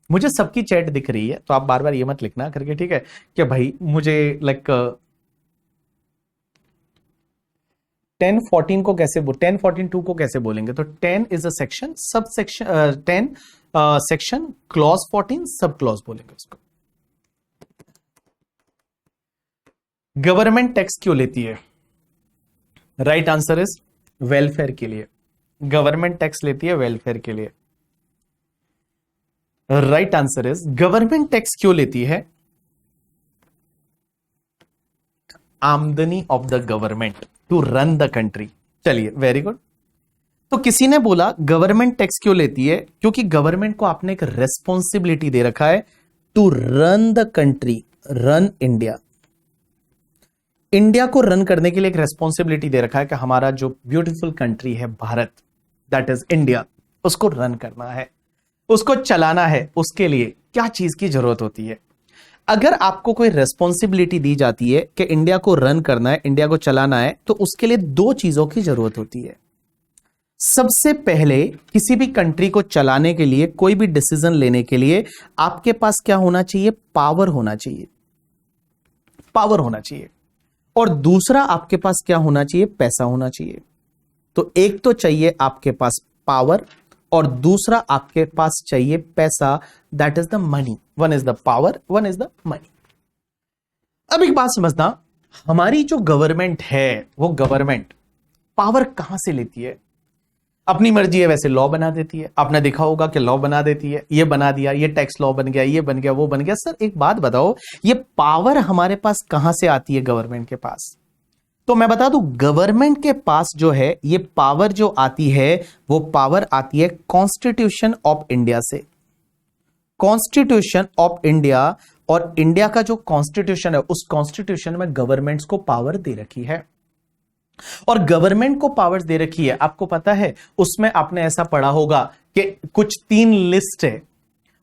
मुझे सबकी चैट दिख रही है तो आप बार बार ये मत लिखना करके, ठीक है? कि भाई मुझे लाइक 10 14 को कैसे 10 14 2 को कैसे बोलेंगे? तो 10 is a section, sub section 10 section, clause 14 sub clause बोलेंगे उसको। गवर्नमेंट टैक्स क्यों लेती है? राइट आंसर इज वेलफेयर के लिए। गवर्नमेंट टैक्स लेती है वेलफेयर के लिए। Right answer is government tax क्यों लेती है? आमदनी of the government to run the country. चलिए वेरी गुड। तो किसी ने बोला गवर्नमेंट टैक्स क्यों लेती है? क्योंकि गवर्नमेंट को आपने एक रेस्पॉन्सिबिलिटी दे रखा है to run the country, run India. India को रन करने के लिए एक रेस्पॉन्सिबिलिटी दे रखा है कि हमारा जो ब्यूटीफुल कंट्री है भारत, दैट इज इंडिया, उसको रन करना है, उसको चलाना है। उसके लिए क्या चीज की जरूरत होती है? अगर आपको कोई रेस्पॉन्सिबिलिटी दी जाती है कि इंडिया को रन करना है, इंडिया को चलाना है, तो उसके लिए 2 चीजों की जरूरत होती है। सबसे पहले किसी भी कंट्री को चलाने के लिए, कोई भी डिसीजन लेने के लिए आपके पास क्या होना चाहिए? पावर होना चाहिए, पावर होना चाहिए। और दूसरा आपके पास क्या होना चाहिए? पैसा होना चाहिए। तो एक तो चाहिए आपके पास पावर और दूसरा आपके पास चाहिए पैसा, that is the money. One is the power, one is the money. अब एक बात समझना, हमारी जो गवर्नमेंट है वो गवर्नमेंट पावर कहां से लेती है? अपनी मर्जी है वैसे लॉ बना देती है। आपने देखा होगा कि लॉ बना देती है, ये बना दिया, ये टैक्स लॉ बन गया, ये बन गया, वो बन गया। सर एक बात बताओ, ये पावर हमारे पास कहां से आती है गवर्नमेंट के पास? तो मैं बता दूं, गवर्नमेंट के पास जो है ये पावर जो आती है वो पावर आती है कॉन्स्टिट्यूशन ऑफ इंडिया से। कॉन्स्टिट्यूशन ऑफ इंडिया, और इंडिया का जो कॉन्स्टिट्यूशन है उस कॉन्स्टिट्यूशन में गवर्नमेंट्स को पावर दे रखी है। और गवर्नमेंट को पावर्स दे रखी है, आपको पता है उसमें आपने ऐसा पढ़ा होगा कि कुछ 3 लिस्ट है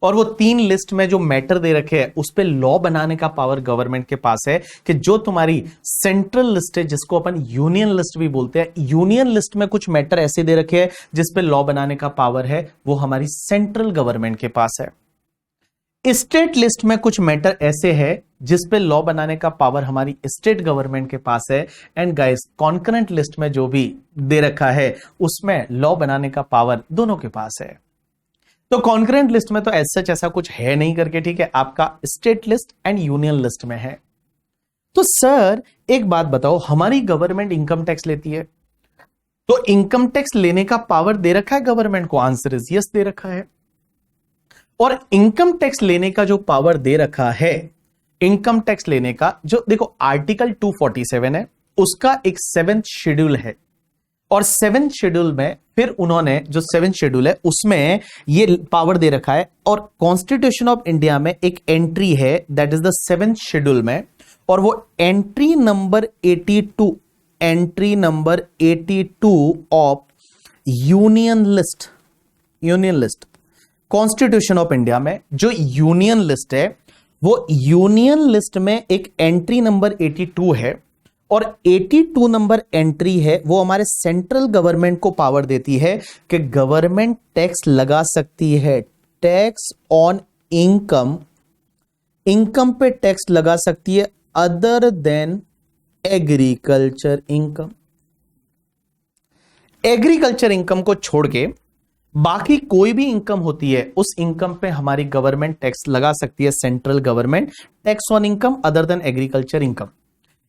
और वो 3 लिस्ट में जो मैटर दे रखे हैं उस पे लॉ बनाने का पावर गवर्नमेंट के पास है। कि जो तुम्हारी सेंट्रल लिस्ट है, जिसको अपन यूनियन लिस्ट भी बोलते हैं, यूनियन लिस्ट में कुछ मैटर ऐसे दे रखे हैं जिस पे लॉ बनाने का पावर है, वो हमारी सेंट्रल गवर्नमेंट के पास है। स्टेट लिस्ट में कुछ मैटर ऐसे है जिस पे लॉ बनाने का पावर हमारी स्टेट गवर्नमेंट के पास है। एंड गाइस, कॉन्करेंट लिस्ट में जो भी दे रखा है उसमें लॉ बनाने का पावर दोनों के पास है। तो कॉन्करेंट लिस्ट में तो सच ऐसा कुछ है नहीं करके, ठीक है, आपका state list and union list में है। तो सर एक बात बताओ, हमारी गवर्नमेंट इनकम टैक्स लेती है, तो इनकम टैक्स लेने का पावर दे रखा है गवर्नमेंट को? आंसर इज यस, दे रखा है। और इनकम टैक्स लेने का जो पावर दे रखा है, इनकम टैक्स लेने का जो, देखो आर्टिकल 247 है, उसका एक 7th शेड्यूल है। और 7th शेड्यूल में फिर उन्होंने जो 7th शेड्यूल है उसमें ये पावर दे रखा है। और कॉन्स्टिट्यूशन ऑफ इंडिया में एक एंट्री है, that is the 7th schedule में, और वो entry number 82, entry number 82 of union list, union list constitution of India में जो यूनियन लिस्ट है, वो यूनियन लिस्ट में एक एंट्री नंबर 82 है। और 82 नंबर एंट्री है वो हमारे सेंट्रल गवर्नमेंट को पावर देती है कि गवर्नमेंट टैक्स लगा सकती है, टैक्स ऑन इनकम, इनकम पे टैक्स लगा सकती है other than agriculture income. Agriculture income को छोड़ के बाकी कोई भी इनकम होती है उस इनकम पे हमारी गवर्नमेंट टैक्स लगा सकती है, central government, tax on income other than agriculture income.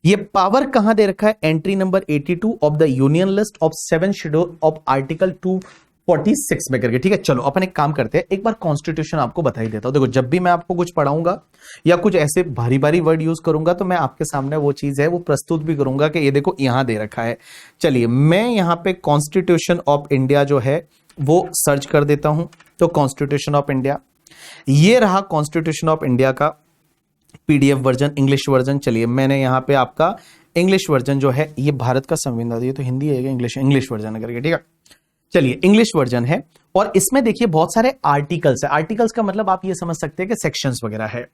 ये पावर कहां दे रखा है? Entry number 82 of the union list of 7 schedule of article 246 में करके। ठीक है, चलो अपन एक काम करते हैं, एक बार कॉन्स्टिट्यूशन आपको बता ही देता हूं। देखो, जब भी मैं आपको कुछ पढ़ाऊंगा या कुछ ऐसे भारी भारी वर्ड यूज करूंगा तो मैं आपके सामने वो चीज है वो प्रस्तुत भी करूंगा कि ये देखो यहां दे रखा है। चलिए, मैं यहां पे कॉन्स्टिट्यूशन ऑफ इंडिया जो है वो सर्च कर देता हूं। तो कॉन्स्टिट्यूशन ऑफ इंडिया, ये रहा कॉन्स्टिट्यूशन ऑफ इंडिया का पीडीएफ वर्जन, इंग्लिश वर्जन। चलिए, मैंने यहां पे आपका इंग्लिश वर्जन जो है, ये भारत का संविधान, ये तो हिंदी है, इंग्लिश वर्जन करके। ठीक है, चलिए, इंग्लिश वर्जन है और इसमें देखिए बहुत सारे आर्टिकल्स है। आर्टिकल्स का मतलब आप ये समझ सकते हैं कि सेक्शंस वगैरह है।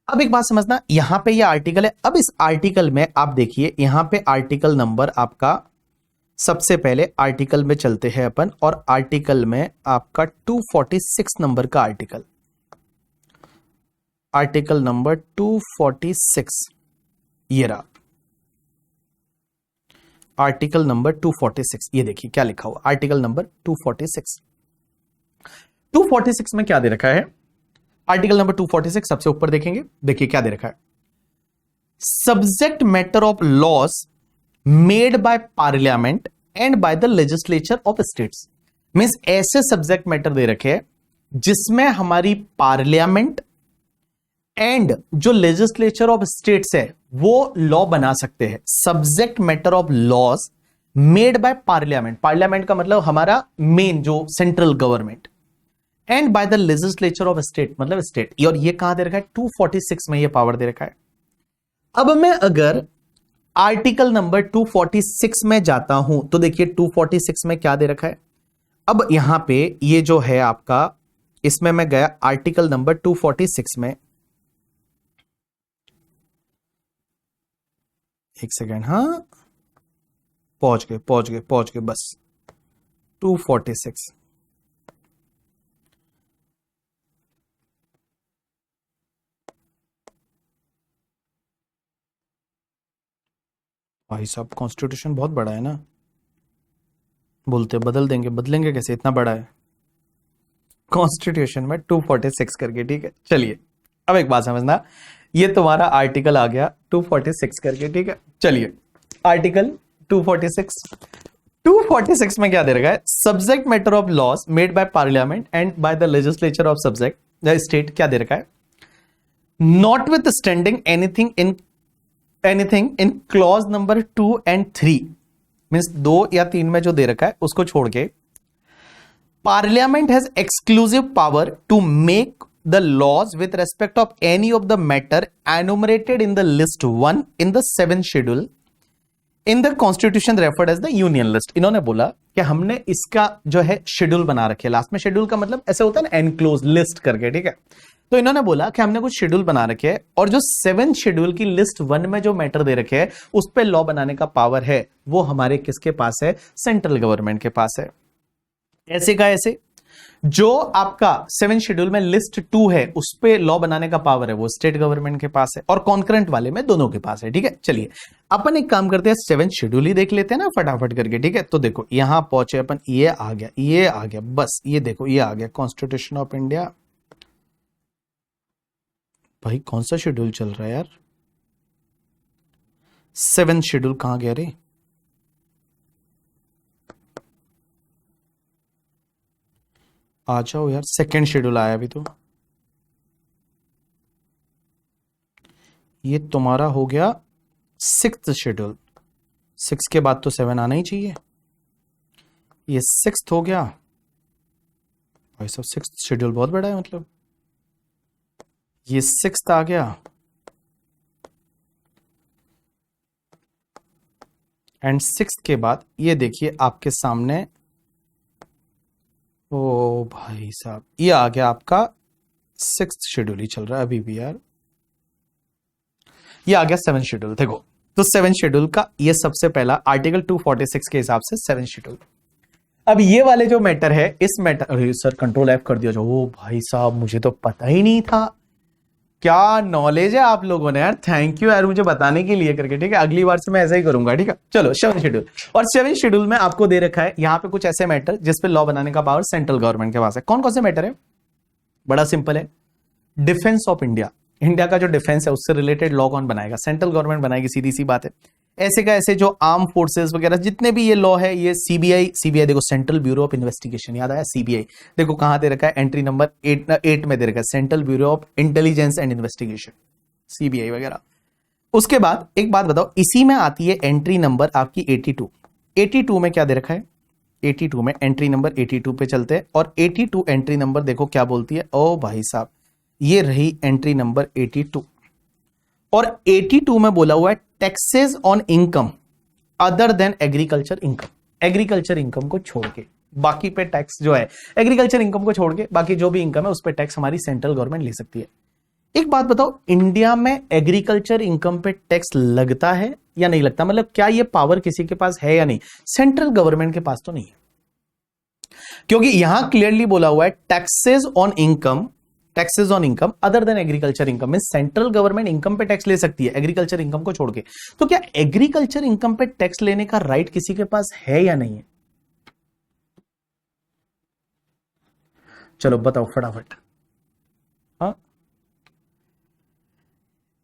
अब एक बात समझना, यहां पे ये आर्टिकल है। अब इस आर्टिकल में आप देखिए, यहां पे आर्टिकल नंबर आपका, सबसे पहले आर्टिकल में चलते हैं अपन, और आर्टिकल में आपका 246 नंबर का आर्टिकल, आर्टिकल नंबर 246, ये रहा आर्टिकल नंबर 246। ये देखिए क्या लिखा हुआ, आर्टिकल नंबर 246। 246 में क्या दे रखा है? आर्टिकल नंबर 246 सबसे ऊपर देखेंगे, देखिए क्या दे रखा है, subject matter of laws made by parliament and by the legislature of states. Means ऐसे सब्जेक्ट मैटर दे रखे हैं जिसमें हमारी पार्लियामेंट एंड जो लेजिस्लेचर ऑफ स्टेट्स है वो लॉ बना सकते हैं। Subject matter of laws made by parliament, parliament का मतलब हमारा मेन जो central government, and by the legislature of state मतलब स्टेट। और ये कहां दे रखा है? 246 में ये पावर दे रखा है। अब मैं अगर आर्टिकल नंबर 246 में जाता हूं तो देखिए 246 में क्या दे रखा है। अब यहां पे ये जो है आपका, इसमें मैं गया आर्टिकल नंबर 246 में, एक सेकेंड, हाँ पहुंच गए बस। 246 भाई साहब, कॉन्स्टिट्यूशन बहुत बड़ा है ना, बोलते बदल देंगे, बदलेंगे कैसे, इतना बड़ा है कॉन्स्टिट्यूशन में 246 करके। ठीक है, चलिए अब एक बात समझना, ये तुम्हारा आर्टिकल आ गया 246 करके। ठीक है, चलिए आर्टिकल 246 में क्या दे रखा है? Subject matter of laws made by parliament and by the legislature of subject the state. क्या दे रखा है? Notwithstanding anything in clause number 2 and 3, means 2 या 3 में जो दे रखा है उसको छोड़ के, parliament has exclusive power to make the laws with respect of any of the matter enumerated in the list 1 in the 7th schedule in the constitution referred as the union list. इन्होंने बोला कि हमने इसका जो है schedule बना रखे, last में शेड्यूल का मतलब ऐसे होता है ना, एनक्लोज लिस्ट करके। ठीक है, तो इन्होंने बोला कि हमने कुछ शेड्यूल बना रखे हैं और जो 7th शेड्यूल की लिस्ट 1 में जो मैटर दे रखे हैं उस पर लॉ बनाने का पावर है वो हमारे किसके पास है? सेंट्रल गवर्नमेंट के पास है। ऐसे का ऐसे, जो आपका 7th शेड्यूल में लिस्ट 2 है उस पे लॉ बनाने का पावर है वो स्टेट गवर्नमेंट के पास है, और कॉन्करेंट वाले में दोनों के पास है। ठीक है, चलिए अपन एक काम करते हैं, 7th शेड्यूल ही देख लेते हैं ना फटाफट करके। ठीक है, तो देखो यहां पहुंचे अपन, ये आ गया बस, ये देखो ये आ गया कॉन्स्टिट्यूशन ऑफ इंडिया। भाई कौन सा शेड्यूल चल रहा है यार? 7th शेड्यूल कहां गया रे? आ जाओ यार, 2nd शेड्यूल आया अभी तो। ये तुम्हारा हो गया 6th शेड्यूल, 6 के बाद तो 7 आना ही चाहिए। ये 6th हो गया भाई साहब, 6th शेड्यूल बहुत बड़ा है, मतलब ये 6th आ गया, एंड 6th के बाद ये देखिए आपके सामने, ओ भाई साहब ये आ गया आपका 6th शेड्यूल ही चल रहा है अभी भी यार। ये आ गया 7th शेड्यूल। देखो तो 7 शेड्यूल का ये सबसे पहला आर्टिकल 246 के हिसाब से 7 शेड्यूल। अब ये वाले जो मैटर है, इस मैटर, अरे सर कंट्रोल F कर दिया जो, ओ भाई साहब मुझे तो पता ही नहीं था। क्या नॉलेज है आप लोगों ने यार, थैंक यू यार मुझे बताने के लिए करके, ठीक है, अगली बार से मैं ऐसा ही करूंगा, ठीक है। चलो 7 शेड्यूल, और 7 शेड्यूल में आपको दे रखा है यहाँ पे कुछ ऐसे मैटर जिसपे लॉ बनाने का पावर सेंट्रल गवर्नमेंट के पास है। कौन कौन से मैटर है? बड़ा सिंपल है, डिफेंस ऑफ इंडिया, इंडिया का जो डिफेंस है उससे रिलेटेड लॉ कौन बनाएगा? सेंट्रल गवर्नमेंट बनाएगी, सीधी सी बात है। ऐसे का ऐसे जो आर्म फोर्सेस वगैरह जितने भी ये लॉ है, ये सीबीआई देखो, सेंट्रल ब्यूरो ऑफ इन्वेस्टिगेशन, याद आया सीबीआई, देखो कहां दे रखा है, एंट्री नंबर 8 में दे रखा है, central bureau of intelligence and investigation, CBI वगैरह। उसके बाद एक बात बताओ, इसी में आती है एंट्री नंबर आपकी 82 में क्या दे रखा है? 82 में एंट्री नंबर 82 पे चलते हैं, और 82 एंट्री नंबर देखो क्या बोलती है, ओ भाई साहब ये रही एंट्री नंबर 82, और 82 में बोला हुआ है taxes on income other than agriculture income. Agriculture income को छोड़ के बाकी पे टैक्स जो है, एग्रीकल्चर इनकम को छोड़ के बाकी जो भी इनकम है उस पे टैक्स हमारी सेंट्रल गवर्नमेंट ले सकती है। एक बात बताओ, इंडिया में एग्रीकल्चर इनकम पे टैक्स लगता है या नहीं लगता? मतलब क्या ये पावर किसी के पास है या नहीं? सेंट्रल गवर्नमेंट के पास तो नहीं है, क्योंकि यहां क्लियरली बोला हुआ है taxes on income other than agriculture income में सेंट्रल गवर्नमेंट इनकम पे टैक्स ले सकती है एग्रीकल्चर इनकम को छोड़ के। तो क्या एग्रीकल्चर इनकम पे टैक्स लेने का राइट किसी के पास है या नहीं है? चलो बताओ फटाफट। हाँ,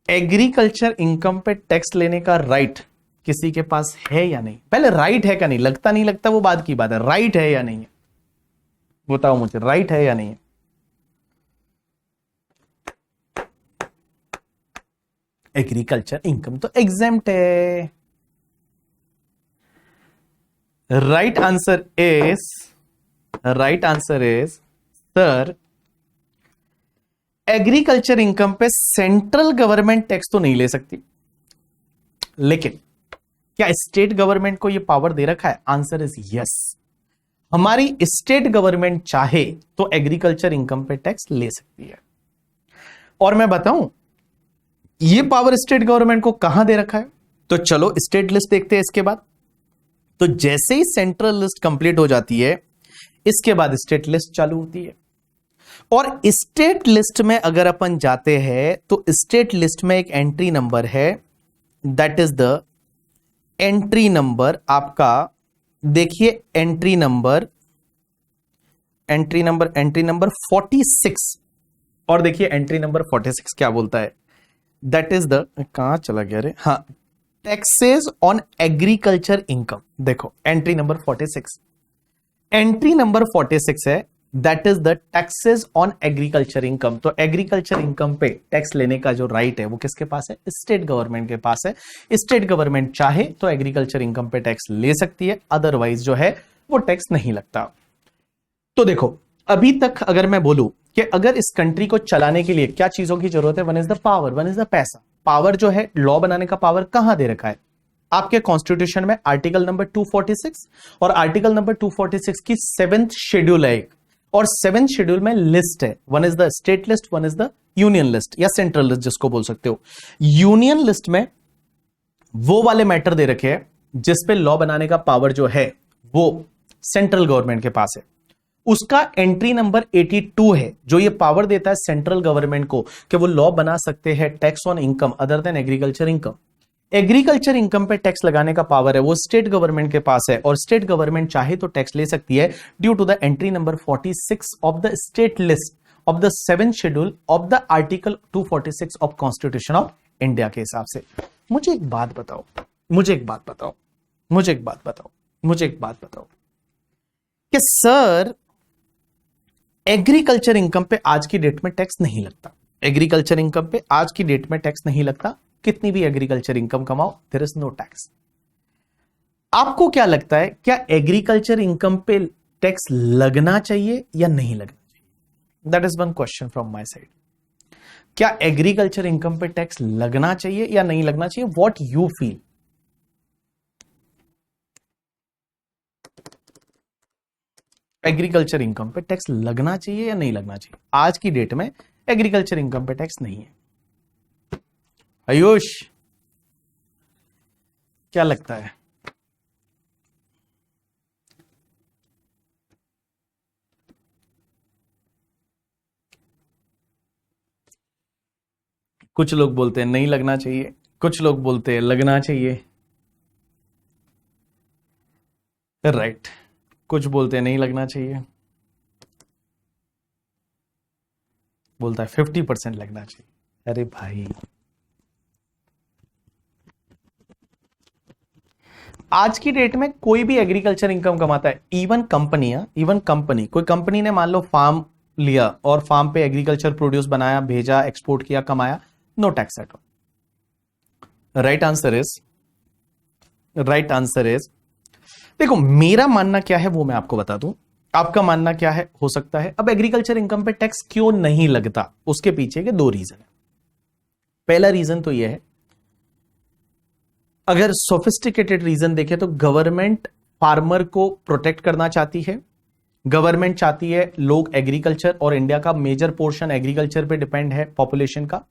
एग्रीकल्चर इनकम पे टैक्स लेने का राइट किसी के पास है या नहीं? पहले राइट है क्या नहीं, लगता नहीं लगता वो बात की बात है, राइट है या नहीं है बताओ मुझे, राइट है या नहीं है? एग्रीकल्चर इनकम तो एग्जेम्प्ट है। Right answer is sir, agriculture income पे सेंट्रल गवर्नमेंट टैक्स तो नहीं ले सकती, लेकिन क्या स्टेट गवर्नमेंट को यह पावर दे रखा है? Answer is yes. हमारी स्टेट गवर्नमेंट चाहे तो एग्रीकल्चर इनकम पे टैक्स ले सकती है। और मैं बताऊं ये पावर स्टेट गवर्नमेंट को कहां दे रखा है, तो चलो स्टेट लिस्ट देखते हैं इसके बाद। तो जैसे ही सेंट्रल लिस्ट कंप्लीट हो जाती है, इसके बाद स्टेट लिस्ट चालू होती है, और स्टेट लिस्ट में अगर अपन जाते हैं तो स्टेट लिस्ट में एक एंट्री नंबर है, that is the entry number आपका, देखिए एंट्री नंबर 46, और देखिए एंट्री नंबर 46 क्या बोलता है, दैट इज द, कहां चला गया रे, हाँ, टैक्सेस ऑन एग्रीकल्चर इनकम। देखो एंट्री नंबर 46, एंट्री नंबर 46 है, that is the taxes on agriculture income. तो एग्रीकल्चर इनकम पे टैक्स लेने का जो राइट है वो किसके पास है? स्टेट गवर्नमेंट के पास है। स्टेट गवर्नमेंट चाहे तो एग्रीकल्चर इनकम पे टैक्स ले सकती है, अदरवाइज जो है वो टैक्स नहीं लगता। तो देखो अभी तक अगर मैं बोलूं कि अगर इस कंट्री को चलाने के लिए क्या चीजों की जरूरत है, one is the power, one is the पैसा। पावर जो है लॉ बनाने का पावर कहां दे रखा है? आपके कॉन्स्टिट्यूशन में आर्टिकल नंबर 246, और आर्टिकल नंबर 246 की 7th शेड्यूल है एक, और 7th शेड्यूल में लिस्ट है, one is the state list, one is the union list या सेंट्रल लिस्ट जिसको बोल सकते हो। यूनियन लिस्ट में वो वाले मैटर दे रखे हैं जिसपे लॉ बनाने का पावर जो है वो सेंट्रल गवर्नमेंट के पास है। उसका एंट्री नंबर 82 है जो ये पावर देता है सेंट्रल गवर्नमेंट को कि वो लॉ बना सकते हैं tax on income other than agriculture income. Agriculture income पे टैक्स लगाने का पावर है वो स्टेट गवर्नमेंट के पास है, और स्टेट गवर्नमेंट चाहे तो टैक्स ले सकती है due to the entry number 46 of the state list of the 7th schedule of the article 246 of constitution of India के हिसाब से। मुझे एक बात बताओ कि सर एग्रीकल्चर इनकम पे आज की डेट में टैक्स नहीं लगता, एग्रीकल्चर इनकम पे आज की डेट में टैक्स नहीं लगता, कितनी भी एग्रीकल्चर इनकम कमाओ देयर इज नो टैक्स। आपको क्या लगता है, क्या एग्रीकल्चर इनकम पे टैक्स लगना चाहिए या नहीं लगना चाहिए? That is one question from my side. क्या एग्रीकल्चर इनकम पे टैक्स लगना चाहिए या नहीं लगना चाहिए? What you feel? Agriculture income पे टैक्स लगना चाहिए या नहीं लगना चाहिए? आज की डेट में एग्रीकल्चर इनकम पे टैक्स नहीं है। आयुष क्या लगता है? कुछ लोग बोलते हैं नहीं लगना चाहिए, कुछ लोग बोलते हैं लगना चाहिए, राइट। कुछ बोलते हैं नहीं लगना चाहिए, बोलता है 50% लगना चाहिए। अरे भाई, आज की डेट में कोई भी एग्रीकल्चर इनकम कमाता है, इवन कंपनी, कोई कंपनी ने मान लो फार्म लिया और फार्म पे एग्रीकल्चर प्रोड्यूस बनाया, भेजा, एक्सपोर्ट किया, कमाया, no tax at all. Right answer is देखो, मेरा मानना क्या है वो मैं आपको बता दूं, आपका मानना क्या है हो सकता है। अब एग्रीकल्चर इनकम पे टैक्स क्यों नहीं लगता, उसके पीछे के दो रीजन है। पहला रीजन तो यह है, अगर सोफिस्टिकेटेड रीजन देखें तो गवर्नमेंट फार्मर को प्रोटेक्ट करना चाहती है, गवर्नमेंट चाहती है लोग एग्रीकल्चर, और इंडिया का मेजर पोर्शन एग्रीकल्चर पे डिपेंड है पॉपुलेशन का,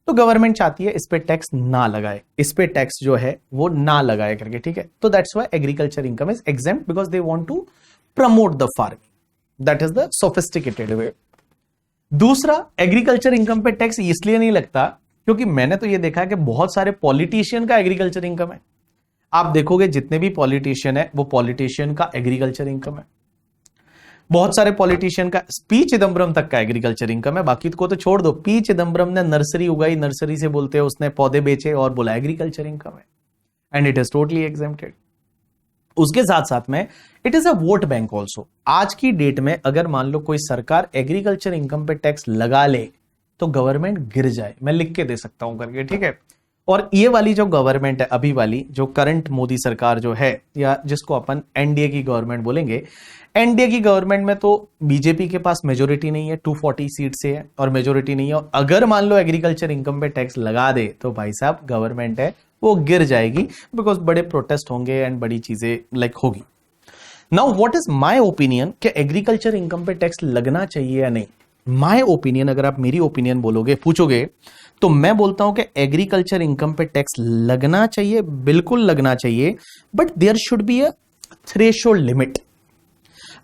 तो गवर्नमेंट चाहती है इस पे टैक्स ना लगाए, इस पे टैक्स जो है वो ना लगाए करके, ठीक है। तो that's why agriculture income is exempt, because they want to promote the farming, that is the sophisticated way. दूसरा, एग्रीकल्चर इनकम पे टैक्स इसलिए नहीं लगता क्योंकि मैंने तो ये देखा है कि बहुत सारे पॉलिटिशियन का एग्रीकल्चर इनकम है। आप देखोगे जितने भी पॉलिटिशियन है वो पॉलिटिशियन का एग्रीकल्चर इनकम है। बहुत सारे पॉलिटिशियन का, पी चिदम्बरम तक का एग्रीकल्चर इनकम है, बाकी को तो छोड़ दो। पी चिदम्बरम ने नर्सरी उगाई, नर्सरी से बोलते हैं उसने पौधे बेचे और बोला एग्रीकल्चर इनकम है, and it is totally exempted. उसके साथ साथ में it is a vote bank also. आज की डेट में अगर मान लो कोई सरकार एग्रीकल्चर इनकम पे टैक्स लगा ले तो गवर्नमेंट गिर जाए, मैं लिख के दे सकता हूं करके, ठीक है। और ये वाली जो गवर्नमेंट है, अभी वाली जो करंट मोदी सरकार जो है, या जिसको अपन एनडीए की गवर्नमेंट बोलेंगे, एनडीए की गवर्नमेंट में तो बीजेपी के पास मेजोरिटी नहीं है, 240 सीट से है और मेजोरिटी नहीं है, और अगर मान लो एग्रीकल्चर इनकम पे टैक्स लगा दे तो भाई साहब गवर्नमेंट है वो गिर जाएगी, बिकॉज बड़े प्रोटेस्ट होंगे एंड बड़ी चीजें लाइक होगी। Now what is my opinion कि एग्रीकल्चर इनकम पे टैक्स लगना चाहिए या नहीं। माय ओपिनियन, अगर आप मेरी ओपिनियन बोलोगे, पूछोगे, तो मैं बोलता हूं कि एग्रीकल्चर इनकम पे टैक्स लगना चाहिए, बिल्कुल लगना चाहिए, but there should be a threshold limit.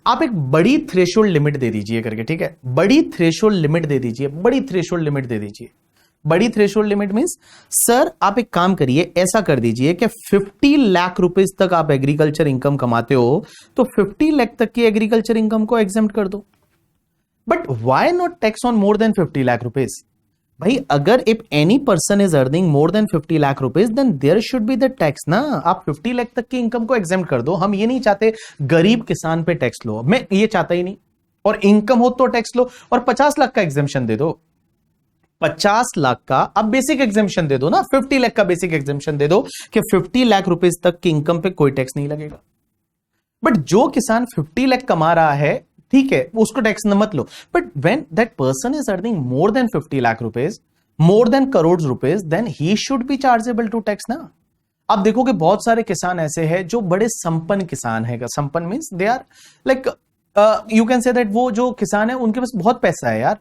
आप एक बड़ी थ्रेशोल्ड लिमिट दे दीजिए करके, ठीक है, बड़ी थ्रेशोल्ड लिमिट दे दीजिए, बड़ी थ्रेशोल्ड लिमिट दे दीजिए। बड़ी थ्रेशोल्ड लिमिट मींस, सर आप एक काम करिए, ऐसा कर दीजिए कि 50 लाख रुपीस तक आप एग्रीकल्चर इनकम कमाते हो तो 50 लाख तक की एग्रीकल्चर इनकम को एग्जेम्प्ट कर दो। But why not tax on more than 50 lakh rupees? भाई अगर if any person is earning more than 50 lakh rupees then there should be the tax ना। आप 50 लाख तक की इनकम को एग्जेम्प्ट कर दो। हम ये नहीं चाहते गरीब किसान पे टैक्स लो, मैं ये चाहता ही नहीं, और इनकम हो तो टैक्स लो, और 50 लाख का एग्जेम्पशन दे दो, 50 लाख का आप बेसिक एग्जेम्पशन दे दो ना, 50 लाख का बेसिक एग्जेम्पशन दे दो कि 50 लाख रुपीज तक की इनकम पे कोई टैक्स नहीं लगेगा। बट जो किसान 50 लाख कमा रहा है, ठीक है, उसको टैक्स न मत लो, but when that person is earning more than 50 lakh rupees, more than crore rupees, then he should be chargeable to tax ना। आप देखोगे बहुत सारे किसान ऐसे हैं जो बड़े संपन्न किसान है, संपन्न means they are like, you can say that वो जो किसान है उनके पास बहुत पैसा है यार,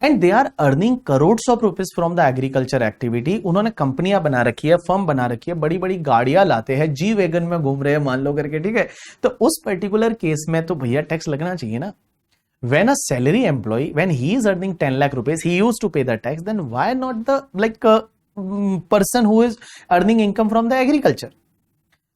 and they are earning crores of rupees from the agriculture activity. उन्होंने कंपनियां बना रखी है, फर्म बना रखी है, बड़ी बड़ी गाड़ियां लाते हैं, जी वैगन में घूम रहे हैं मान लो करके, ठीक है। तो उस पर्टिकुलर केस में तो भैया टैक्स लगना चाहिए ना। When a salary employee, when he is earning 10 lakh rupees, he used to pay the tax, then why not the person who is earning income from the agriculture?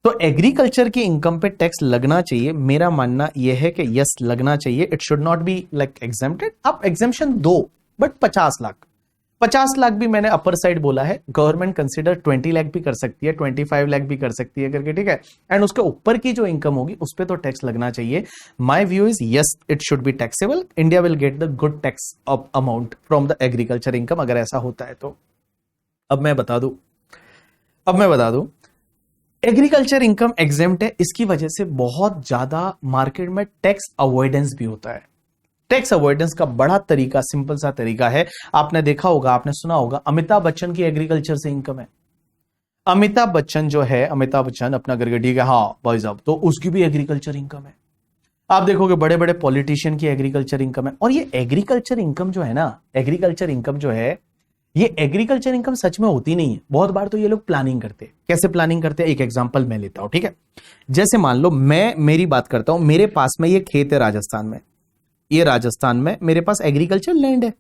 तो agriculture की income पे tax लगना चाहिए, मेरा मानना यह है कि यस लगना चाहिए, it should not be like exempted. आप एग्जेम्पशन दो, बट 50 लाख भी मैंने अपर साइड बोला है, गवर्नमेंट कंसीडर 20 लाख भी कर सकती है, 25 लाख भी कर सकती है करके, ठीक है, एंड उसके ऊपर की जो इनकम होगी उस पर तो टैक्स लगना चाहिए। My view is yes, it should be taxable, India will get the good tax amount from the agriculture income अगर ऐसा होता है तो। अब मैं बता दूं एग्रीकल्चर इनकम एग्जेम्प्ट है, इसकी वजह से बहुत ज्यादा मार्केट में टैक्स अवॉइडेंस भी होता है। टैक्स अवॉइडेंस का बड़ा तरीका, सिंपल सा तरीका है, आपने देखा होगा, आपने सुना होगा, अमिताभ बच्चन की एग्रीकल्चर से इनकम है। अमिताभ बच्चन जो है, अमिताभ बच्चन अपना करके, ठीक है, हाँ भाई साहब, तो उसकी भी एग्रीकल्चर इनकम है। आप देखोगे बड़े बड़े पॉलिटिशियन की एग्रीकल्चर इनकम है। और ये एग्रीकल्चर इनकम जो है ना, एग्रीकल्चर इनकम जो है, ये एग्रीकल्चर इनकम सच में होती नहीं है, बहुत बार तो ये लोग प्लानिंग करते हैं। कैसे प्लानिंग करते हैं, एक एग्जांपल मैं लेता हूं, ठीक है। जैसे मान लो मैं मेरी बात करता हूं, मेरे पास में ये खेत है राजस्थान में, ये राजस्थान में मेरे पास एग्रीकल्चर लैंड है।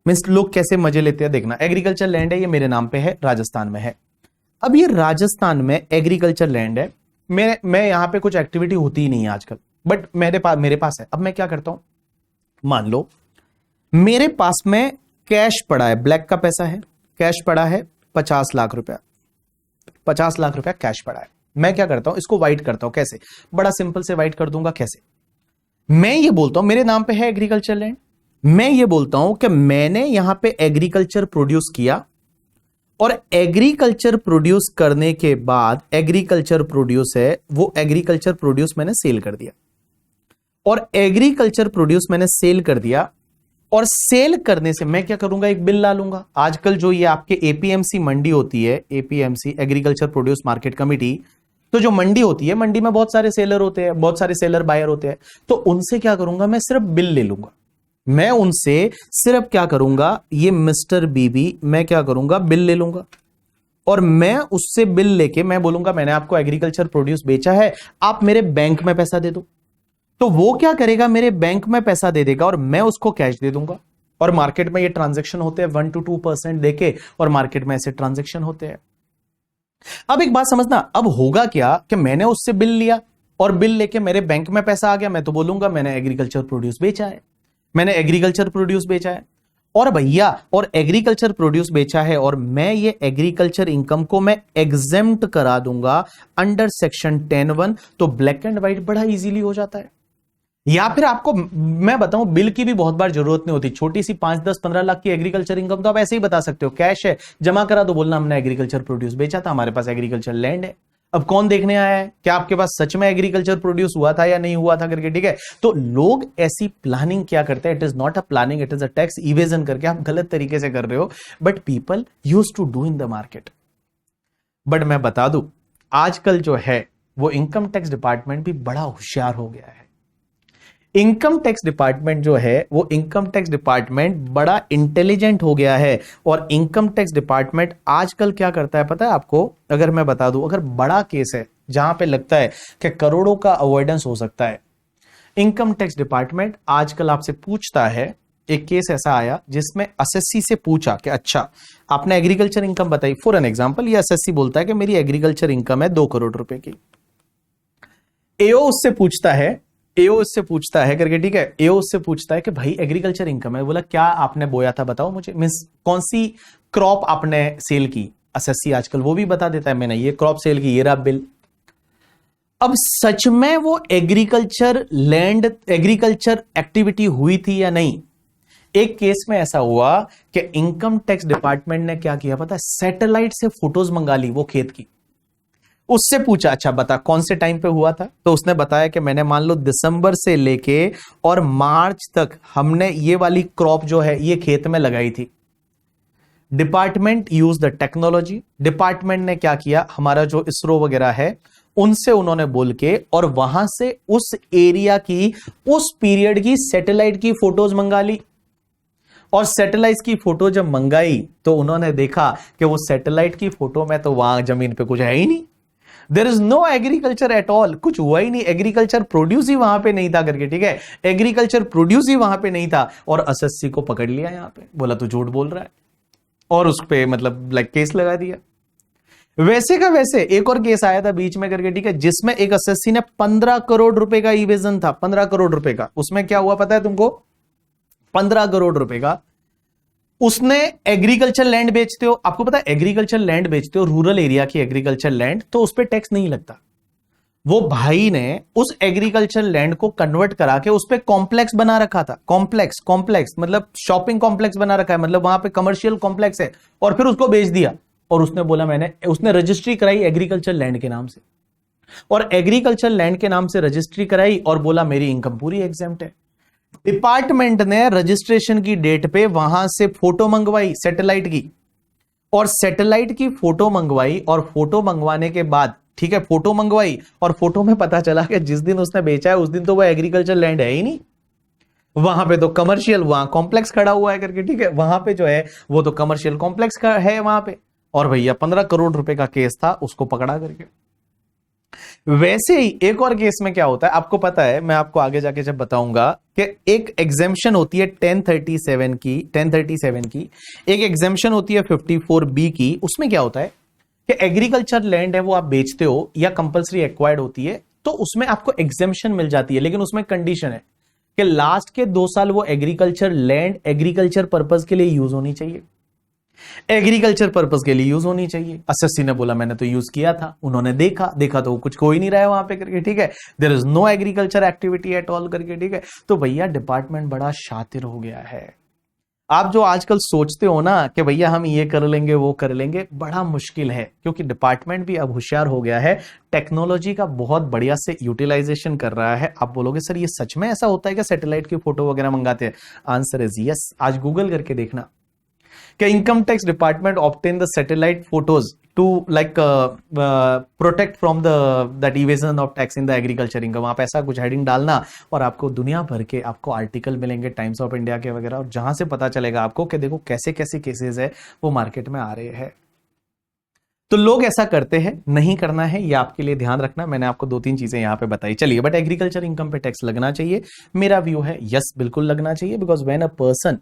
मींस लोग कैसे मजे लेते हैं देखना, एग्रीकल्चर लैंड है, ये मेरे नाम पे है, राजस्थान में है। अब ये राजस्थान में एग्रीकल्चर लैंड है, मैं यहां पे कुछ एक्टिविटी होती ही नहीं है आजकल, बट मेरे पास है। अब मैं क्या करता हूं, मान लो मेरे पास में कैश पड़ा है, ब्लैक का पैसा है, कैश पड़ा है 50 लाख रुपया, 50 लाख रुपया कैश पड़ा है। मैं क्या करता हूं, इसको वाइट करता हूं। कैसे, बड़ा सिंपल से वाइट कर दूंगा। कैसे, मैं ये बोलता हूं मेरे नाम पे है एग्रीकल्चर लैंड, मैं ये बोलता हूं कि मैंने यहां पे एग्रीकल्चर प्रोड्यूस किया, और एग्रीकल्चर प्रोड्यूस करने के बाद एग्रीकल्चर प्रोड्यूस है, वो एग्रीकल्चर प्रोड्यूस मैंने सेल कर दिया, और एग्रीकल्चर प्रोड्यूस मैंने सेल कर दिया, और सेल करने से मैं क्या करूंगा, एक बिल ला लूंगा। आजकल जो ये आपके एपीएमसी मंडी होती है, APMC agriculture produce market committee, तो जो मंडी होती है, मंडी में बहुत सारे सेलर होते हैं, बहुत सारे सेलर बायर होते हैं, तो उनसे क्या करूंगा, मैं सिर्फ बिल ले लूंगा। मैं उनसे सिर्फ क्या करूंगा, ये मिस्टर बीबी, मैं क्या करूंगा, बिल ले लूंगा, और मैं उससे बिल लेके मैं बोलूंगा मैंने आपको एग्रीकल्चर प्रोड्यूस बेचा है, आप मेरे बैंक में पैसा दे दो। तो वो क्या करेगा, मेरे बैंक में पैसा दे देगा, और मैं उसको कैश दे दूंगा। और मार्केट में ये ट्रांजैक्शन होते हैं 1 to 2% देके, और मार्केट में ऐसे ट्रांजैक्शन होते हैं। अब एक बात समझना, अब होगा क्या कि मैंने उससे बिल लिया, और बिल लेके मेरे बैंक में पैसा आ गया, मैं तो बोलूंगा मैंने एग्रीकल्चर प्रोड्यूस बेचा है, मैंने एग्रीकल्चर प्रोड्यूस बेचा है। और भैया, और एग्रीकल्चर प्रोड्यूस बेचा है, और मैं ये एग्रीकल्चर इनकम को मैं एग्जेम्प्ट करा दूंगा अंडर सेक्शन 10(1), तो ब्लैक एंड व्हाइट बड़ा इजीली हो जाता है। या फिर आपको मैं बताऊं, बिल की भी बहुत बार जरूरत नहीं होती, छोटी सी 5, 10, 15 लाख की एग्रीकल्चर इनकम तो आप ऐसे ही बता सकते हो, कैश है जमा करा दो, बोलना हमने एग्रीकल्चर प्रोड्यूस बेचा था, हमारे पास एग्रीकल्चर लैंड है। अब कौन देखने आया है क्या आपके पास सच में एग्रीकल्चर प्रोड्यूस हुआ था या नहीं हुआ था करके, ठीक है। तो लोग ऐसी प्लानिंग क्या करते हैं, it is not a planning, it is a tax evasion करके आप गलत तरीके से कर रहे हो, but people use to do in the market. But मैं बता दूं, आजकल जो है वो इनकम टैक्स डिपार्टमेंट भी बड़ा होशियार हो गया है। इनकम टैक्स डिपार्टमेंट जो है वो इनकम टैक्स डिपार्टमेंट बड़ा इंटेलिजेंट हो गया है। और इनकम टैक्स डिपार्टमेंट आजकल क्या करता है पता है आपको, अगर मैं बता दूं, अगर बड़ा केस है जहां पे लगता है कि करोड़ों का अवॉइडेंस हो सकता है, इनकम टैक्स डिपार्टमेंट आजकल आपसे पूछता है। एक केस ऐसा आया जिसमें एसएससी से पूछा कि अच्छा आपने एग्रीकल्चर इनकम बताई, फॉर एन एग्जांपल ये एसएससी बोलता है कि मेरी एग्रीकल्चर इनकम है 2 करोड़ रुपए की। एओ उससे पूछता है, एओ इससे पूछता है करके, ठीक है, एओ उससे पूछता है कि भाई एग्रीकल्चर इनकम है, बोला क्या आपने बोया था बताओ मुझे, मींस कौन सी क्रॉप आपने सेल की। एसएससी आजकल वो भी बता देता है मैंने ये क्रॉप सेल की, ये रहा बिल। अब सच में वो एग्रीकल्चर लैंड, एग्रीकल्चर एक्टिविटी हुई थी या नहीं। एक केस में ऐसा हुआ कि इनकम टैक्स डिपार्टमेंट ने क्या किया पता है, सैटेलाइट से फोटोज मंगा ली वो खेत की, उससे पूछा अच्छा बता कौन से टाइम पे हुआ था, तो उसने बताया कि मैंने मान लो दिसंबर से लेके और मार्च तक हमने ये वाली क्रॉप जो है ये खेत में लगाई थी। Department use the technology, department ने क्या किया, हमारा जो इसरो वगैरह है उनसे उन्होंने बोल के और वहां से उस एरिया की उस पीरियड की सैटेलाइट की फोटोज मंगा ली। और सैटेलाइट की फोटो जब मंगाई तो उन्होंने देखा कि वो सैटेलाइट की फोटो में तो वहां जमीन पे कुछ है ही नहीं, there is no agriculture at all, कुछ हुआ ही नहीं, एग्रीकल्चर प्रोड्यूस ही वहां पे नहीं था करके, ठीक है, एग्रीकल्चर प्रोड्यूस ही वहां पे नहीं था। और एसएससी को पकड़ लिया यहां पे, बोला तू झूठ बोल रहा है, और उस पे मतलब लाइक केस लगा दिया। वैसे का वैसे एक और केस आया था बीच में करके, ठीक है, जिसमें एक एसएससी ने 15 करोड़ रुपए का इवेजन था, 15 करोड़ रुपए का। उसमें क्या हुआ पता है तुमको, 15 करोड़ रुपए का उसने एग्रीकल्चर लैंड बेचते हो, आपको पता है एग्रीकल्चर लैंड बेचते हो रूरल एरिया की एग्रीकल्चर लैंड, तो उस पर टैक्स नहीं लगता। वो भाई ने उस एग्रीकल्चर लैंड को कन्वर्ट करा के उस पर कॉम्प्लेक्स बना रखा था, कॉम्प्लेक्स मतलब शॉपिंग कॉम्प्लेक्स बना रखा है, मतलब वहां पे कमर्शियल कॉम्प्लेक्स है, और फिर उसको बेच दिया। और उसने बोला उसने रजिस्ट्री कराई एग्रीकल्चर लैंड के नाम से, और एग्रीकल्चर लैंड के नाम से रजिस्ट्री कराई और बोला मेरी इनकम पूरी एग्जेम्प्ट है। डिपार्टमेंट ने रजिस्ट्रेशन की डेट पे वहां से फोटो मंगवाई सैटेलाइट की, और सैटेलाइट की फोटो मंगवाई, और फोटो मंगवाने के बाद, ठीक है, फोटो मंगवाई और फोटो में पता चला कि जिस दिन उसने बेचा है उस दिन तो वो एग्रीकल्चर लैंड है ही नहीं। वहां पे तो कमर्शियल, वहां कॉम्प्लेक्स खड़ा हुआ है करके, ठीक है, वहां पे जो है वो तो कमर्शियल कॉम्प्लेक्स का है वहां पे। और भैया 15 करोड़ रुपए का केस था, उसको पकड़ा करके। वैसे ही एक और केस में क्या होता है आपको पता है, मैं आपको आगे जाके जब बताऊंगा कि एक एग्जेम्पशन होती है 1037 की, एक एग्जेम्पशन होती है 54B की। उसमें क्या होता है कि एग्रीकल्चर लैंड है वो आप बेचते हो या कंपलसरी एक्वायर्ड होती है, तो उसमें आपको एग्जेम्पशन मिल जाती है, लेकिन उसमें कंडीशन है कि लास्ट के 2 साल वो एग्रीकल्चर लैंड एग्रीकल्चर पर्पज के लिए यूज होनी चाहिए, एग्रीकल्चर पर्पज के लिए यूज होनी चाहिए। एसएससी ने बोला मैंने तो यूज किया था, उन्होंने देखा देखा तो कुछ कोई नहीं रहा है वहां पे करके, ठीक है, there is no agriculture activity at all करके, ठीक है। तो भैया डिपार्टमेंट बड़ा शातिर हो गया है। आप जो आजकल सोचते हो ना कि भैया हम ये कर लेंगे वो कर लेंगे, बड़ा मुश्किल है, क्योंकि डिपार्टमेंट भी अब होशियार हो गया है, टेक्नोलॉजी का बहुत बढ़िया से यूटिलाइजेशन कर रहा है। आप बोलोगे सर ये सच में ऐसा होता है कि सैटेलाइट की फोटो वगैरह मंगाते हैं? Answer is yes. आज गूगल करके देखना कि income tax department obtain the satellite photos to like protect from the that evasion of tax in the agriculture income. आप ऐसा कुछ हेडिंग डालना और आपको दुनिया भर के आपको आर्टिकल मिलेंगे, टाइम्स ऑफ इंडिया के वगैरह, और जहां से पता चलेगा आपको कि देखो कैसे कैसे केसेस है वो मार्केट में आ रहे हैं। तो लोग ऐसा करते हैं, नहीं करना है, ये आपके लिए ध्यान रखना। मैंने आपको 2-3 चीजें यहां पे बताई। चलिए, बट एग्रीकल्चर इनकम पे टैक्स लगना चाहिए, मेरा व्यू है यस बिल्कुल लगना चाहिए, because when a person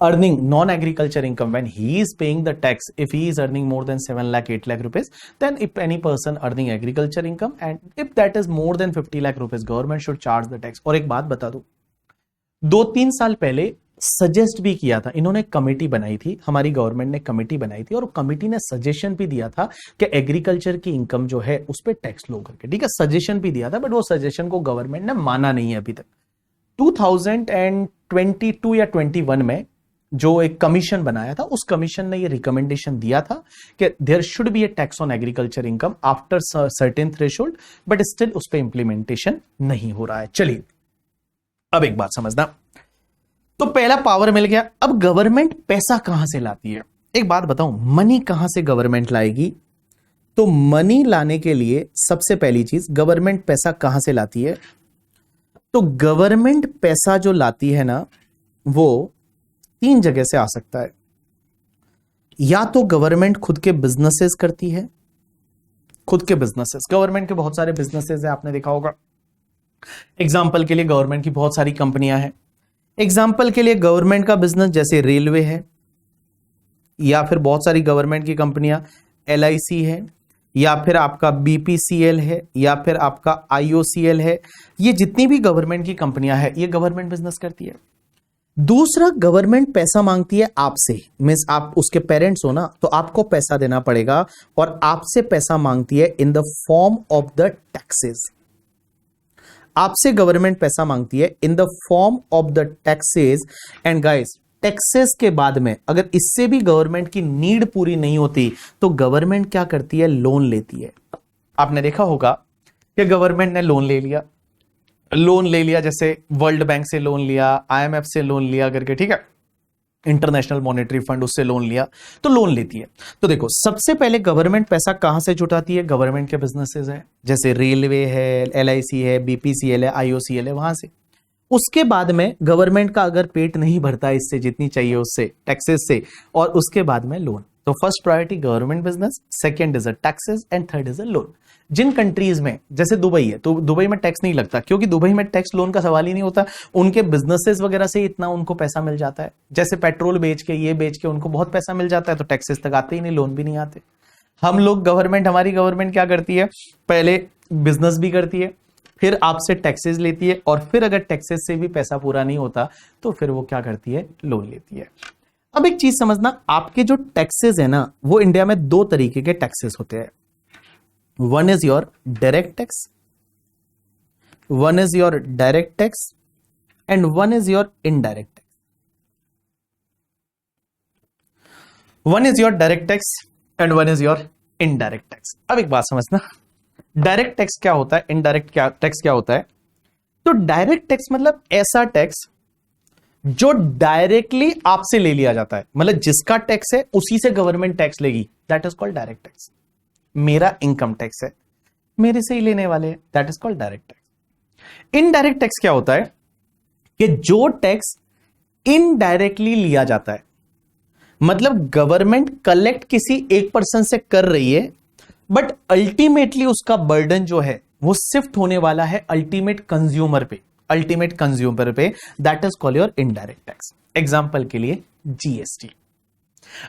earning non-agriculture income, when he is paying the tax, if he is earning more than 7 lakh 8 lakh rupees, then if any person earning agriculture income and if that is more than 50 lakh rupees, government should charge the tax। और एक बात बता दूं, 2-3 साल पहले suggest भी किया था, इन्होंने कमेटी बनाई थी, हमारी गवर्नमेंट ने कमेटी बनाई थी, और कमेटी ने सजेशन भी दिया था कि एग्रीकल्चर की इनकम जो है उस पर टैक्स लो करके, ठीक है, सजेशन भी दिया था, बट वो सजेशन को गवर्नमेंट ने माना नहीं है अभी तक। 2022 या 21 में जो एक कमीशन बनाया था, उस कमीशन ने ये रिकमेंडेशन दिया था कि there should be a tax on agriculture income after certain threshold, but still उस पर इंप्लीमेंटेशन नहीं हो रहा है। चलिए, अब एक बात समझना, तो पहला पावर मिल गया। अब गवर्नमेंट पैसा कहां से लाती है? एक बात बताऊं, मनी कहां से गवर्नमेंट लाएगी? तो मनी लाने के लिए सबसे पहली चीज, गवर्नमेंट पैसा कहां से लाती है? तो गवर्नमेंट पैसा जो लाती है ना, वो 3 जगह से आ सकता है। या तो गवर्नमेंट खुद के बिजनेसेस करती है, खुद के बिजनेसेस, गवर्नमेंट के बहुत सारे बिजनेसेस है, आपने देखा होगा। एग्जाम्पल के लिए गवर्नमेंट की बहुत सारी कंपनियां हैं। एग्जाम्पल के लिए गवर्नमेंट का बिजनेस जैसे रेलवे है, या फिर बहुत सारी गवर्नमेंट की कंपनियां LIC है, या फिर आपका BPCL है, या फिर आपका IOCL है। ये जितनी भी गवर्नमेंट की कंपनियां हैं, ये गवर्नमेंट बिजनेस करती है। दूसरा, गवर्नमेंट पैसा मांगती है आपसे, मींस आप उसके पेरेंट्स हो ना, तो आपको पैसा देना पड़ेगा, और आपसे पैसा मांगती है in the form of the taxes. आपसे गवर्नमेंट पैसा मांगती है in the form of the taxes. And guys, taxes के बाद में अगर इससे भी गवर्नमेंट की नीड पूरी नहीं होती, तो गवर्नमेंट क्या करती है? लोन लेती है। आपने देखा होगा कि गवर्नमेंट ने लोन ले लिया, जैसे वर्ल्ड बैंक से लोन लिया, IMF से लोन लिया करके, ठीक है, इंटरनेशनल मॉनेटरी फंड, उससे लोन लिया, तो लोन लेती है। तो देखो, सबसे पहले गवर्नमेंट पैसा कहां से जुटाती है? गवर्नमेंट के बिजनेसेस है, जैसे रेलवे है, LIC है, BPCL है, IOCL है, वहां से। उसके बाद में गवर्नमेंट का अगर पेट नहीं भरता इससे जितनी चाहिए उससे, टैक्सेस से, और उसके बाद में लोन। तो first priority government business, second is a taxes, and third is a loan. जिन कंट्रीज में, जैसे दुबई है, तो दुबई में टैक्स नहीं लगता, क्योंकि दुबई में टैक्स लोन का सवाल ही नहीं होता, उनके बिजनेसेस वगैरह से इतना उनको पैसा मिल जाता है, जैसे पेट्रोल बेच के, ये बेच के उनको बहुत पैसा मिल जाता है, तो टैक्सेस तक आते ही नहीं, लोन भी नहीं आते। हम लोग गवर्नमेंट, हमारी गवर्नमेंट क्या करती है? पहले बिजनेस भी करती है, फिर आपसे टैक्सेस लेती है, और फिर अगर टैक्सेस से भी पैसा पूरा नहीं होता, तो फिर वो क्या करती है? लोन लेती है। अब एक चीज समझना, आपके जो टैक्सेस है ना, वो इंडिया में 2 तरीके के टैक्सेस होते हैं। One is your direct tax, and one is your indirect tax. One is your direct tax and one is your indirect tax. अब एक बात समझना, डायरेक्ट टैक्स क्या होता है, इनडायरेक्ट टैक्स क्या होता है? तो डायरेक्ट टैक्स मतलब ऐसा टैक्स जो डायरेक्टली आपसे ले लिया जाता है, मतलब जिसका टैक्स है उसी से गवर्नमेंट टैक्स लेगी, that is called direct tax. मेरा इनकम टैक्स है, मेरे से ही लेने वाले हैं, that is called direct tax. Indirect tax क्या होता है? कि जो टैक्स इनडायरेक्टली लिया जाता है, मतलब गवर्नमेंट कलेक्ट किसी एक पर्सन से कर रही है, बट अल्टीमेटली उसका बर्डन जो है वो शिफ्ट होने वाला है अल्टीमेट कंज्यूमर पे, that is called your indirect tax. Example के लिए जीएसटी।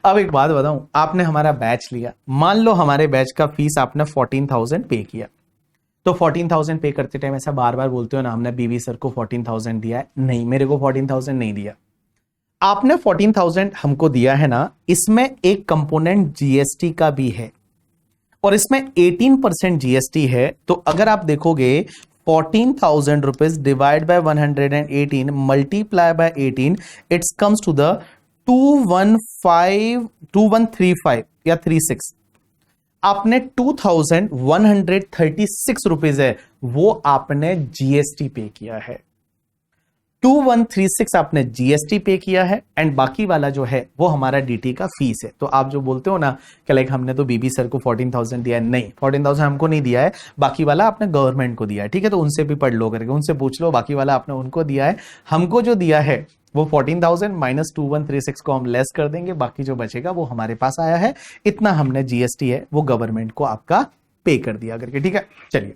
अब एक बात बताऊं, आपने हमारा बैच लिया, मान लो हमारे बैच का फीस आपने 14,000 पे किया, तो 14,000 पे करते टाइम ऐसा बार बार बोलते हो ना, हमने बीवी सर को 14,000 दिया है। नहीं, मेरे को 14,000 नहीं दिया, आपने 14,000 हमको दिया है ना, इसमें एक कंपोनेंट जीएसटी का भी है और इसमें 18% जीएसटी है। तो अगर आप देखोगे 14,000 rupees divide by 118 multiply by 18, it's comes to the 2135 या 36। आपने 2,136 रुपीज है वो आपने जीएसटी पे किया है, 2136 आपने जीएसटी पे किया है, एंड बाकी वाला जो है वो हमारा डीटी का फीस है। तो आप जो बोलते हो ना कि लाइक हमने तो बीबी सर को 14,000 दिया है, नहीं, 14,000 हमको नहीं दिया है, बाकी वाला आपने गवर्नमेंट को दिया है। ठीक है, तो उनसे भी पढ़ लो करके, उनसे पूछ लो, बाकी वाला आपने उनको दिया है। हमको जो दिया है वो 14,000 माइनस 2136 को हम लेस कर देंगे, बाकी जो बचेगा वो हमारे पास आया है, इतना हमने जीएसटी है वो गवर्नमेंट को आपका पे कर दिया करके। ठीक है, चलिए,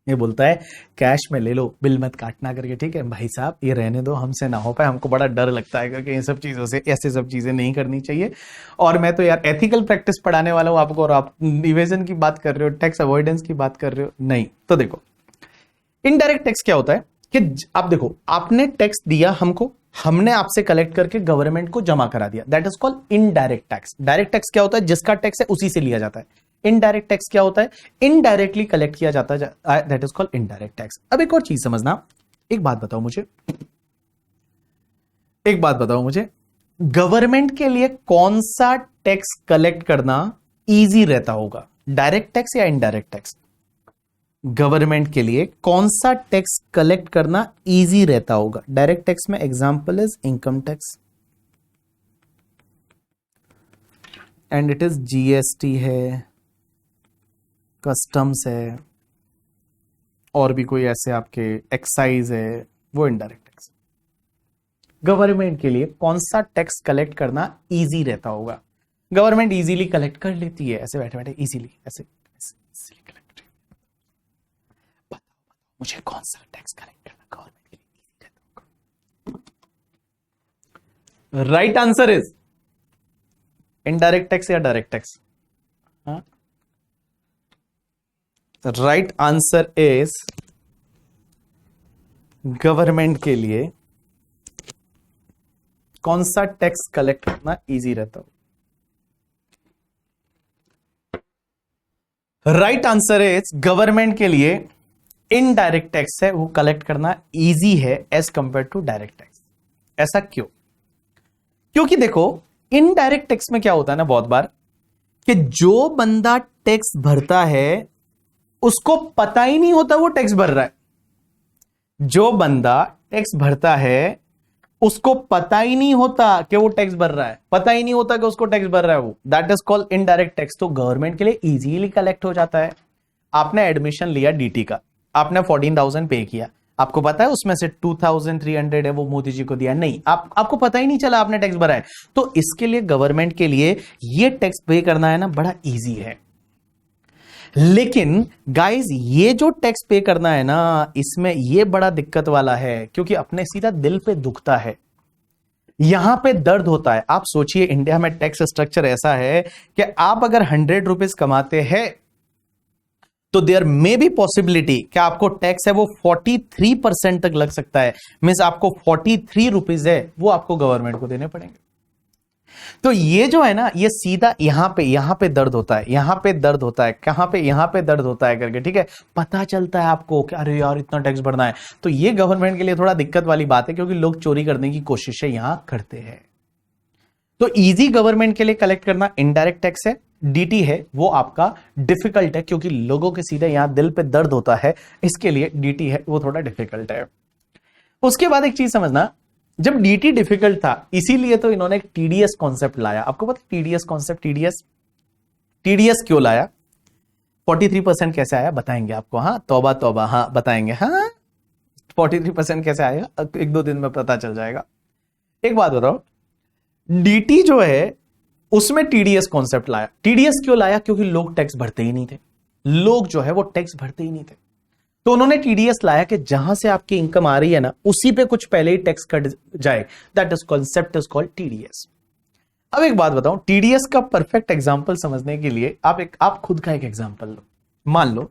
ये बोलता है कैश में ले लो, बिल मत काटना करके। ठीक है भाई साहब, ये रहने दो, हमसे ना हो पाए, हमको बड़ा डर लगता है क्योंकि इन सब चीजों से, ऐसे सब चीजें नहीं करनी चाहिए। और मैं तो यार एथिकल प्रैक्टिस पढ़ाने वाला हूं आपको, और आप इवेजन की बात कर रहे हो, टैक्स अवॉइडेंस की बात कर रहे हो, नहीं। तो देखो, इनडायरेक्ट टैक्स क्या होता है कि आप देखो, आपने टैक्स दिया हमको, हमने आपसे कलेक्ट करके गवर्नमेंट को जमा करा दिया, that is called indirect tax. Direct tax क्या होता है, जिसका टैक्स है उसी से लिया जाता है। इनडायरेक्ट टैक्स क्या होता है, इनडायरेक्टली कलेक्ट किया जाता है, that is called indirect tax. अब एक और चीज समझना, एक बात बताओ मुझे, गवर्नमेंट के लिए कौन सा टैक्स कलेक्ट करना इजी रहता होगा, डायरेक्ट टैक्स या इनडायरेक्ट टैक्स? गवर्नमेंट के लिए कौन सा टैक्स कलेक्ट करना इजी रहता होगा? डायरेक्ट टैक्स में example is income tax, and it is GST है, कस्टम्स है, और भी कोई ऐसे आपके एक्साइज है, वो इनडायरेक्ट टैक्स। गवर्नमेंट के लिए कौन सा टैक्स कलेक्ट करना इजी रहता होगा? गवर्नमेंट इजीली कलेक्ट कर लेती है, ऐसे बैठे बैठे इजीली, ऐसे इजीली कलेक्ट। बताओ मुझे, कौन सा टैक्स कलेक्ट करना गवर्नमेंट के लिए इजी रहता होगा? Right answer is indirect tax या direct tax? Right answer is government के लिए कौन सा टैक्स कलेक्ट करना इजी रहता हो? राइट आंसर इज गवर्नमेंट के लिए इनडायरेक्ट टैक्स है वो कलेक्ट करना इजी है as compare to direct tax. ऐसा क्यों? क्योंकि देखो, इनडायरेक्ट टैक्स में क्या होता है ना बहुत बार, कि जो बंदा टैक्स भरता है उसको पता ही नहीं होता वो टैक्स भर रहा है। जो बंदा टैक्स भरता है उसको पता ही नहीं होता कि वो टैक्स भर रहा है, पता ही नहीं होता कि उसको टैक्स भर रहा है वो, that is called indirect tax. तो गवर्नमेंट के लिए इजीली कलेक्ट हो जाता है। आपने एडमिशन लिया डीटी का, आपने 14,000 पे किया, आपको पता है उसमें से 2,300 है वो मोदी जी को दिया, नहीं, आपको पता ही नहीं चला आपने टैक्स भरा है। तो इसके लिए गवर्नमेंट के लिए ये टैक्स पे करना है ना बड़ा इजी है। लेकिन गाइस, ये जो टैक्स पे करना है ना, इसमें ये बड़ा दिक्कत वाला है, क्योंकि अपने सीधा दिल पे दुखता है, यहां पे दर्द होता है। आप सोचिए, इंडिया में टैक्स स्ट्रक्चर ऐसा है कि आप अगर 100 रुपीज कमाते हैं तो देयर मे बी पॉसिबिलिटी कि आपको टैक्स है वो 43% तक लग सकता है। मींस आपको 43 रुपीज है वो आपको गवर्नमेंट को देने पड़ेंगे। तो ये जो है ना, ये सीधा यहां पे दर्द होता है, यहां पे दर्द होता है, कहां पे, यहां पे दर्द होता है करके। ठीक है, पता चलता है आपको कि अरे यार इतना टैक्स भरना है। तो ये गवर्नमेंट के लिए थोड़ा दिक्कत वाली बात है, क्योंकि लोग चोरी करने की कोशिशें यहां करते हैं। तो इजी गवर्नमेंट के लिए कलेक्ट करना इनडायरेक्ट टैक्स है, डीटी है वो आपका डिफिकल्ट है, क्योंकि लोगों के सीधे यहां दिल पे दर्द होता है, इसके लिए डीटी है वो थोड़ा डिफिकल्ट है। उसके बाद एक चीज समझना, जब डीटी डिफिकल्ट था इसीलिए तो इन्होंने एक टीडीएस कॉन्सेप्ट लाया। आपको पता टीडीएस कॉन्सेप्ट, टीडीएस क्यों लाया? 43% कैसे आया बताएंगे आपको, हाँ तौबा तौबा, हाँ बताएंगे, हाँ 43% कैसे आएगा, एक दो दिन में पता चल जाएगा। एक बात बताओ, डीटी जो है उसमें टीडीएस कॉन्सेप्ट लाया। टीडीएस क्यों लाया? क्योंकि लोग टैक्स भरते ही नहीं थे, लोग जो है वो टैक्स भरते ही नहीं थे, तो उन्होंने टीडीएस लाया कि जहां से आपकी इनकम आ रही है ना, उसी पे कुछ पहले ही टैक्स कट जाए। That is concept is called TDS. अब एक बात बताऊं, टीडीएस का परफेक्ट एग्जांपल समझने के लिए आप खुद का एक एग्जांपल लो। मान लो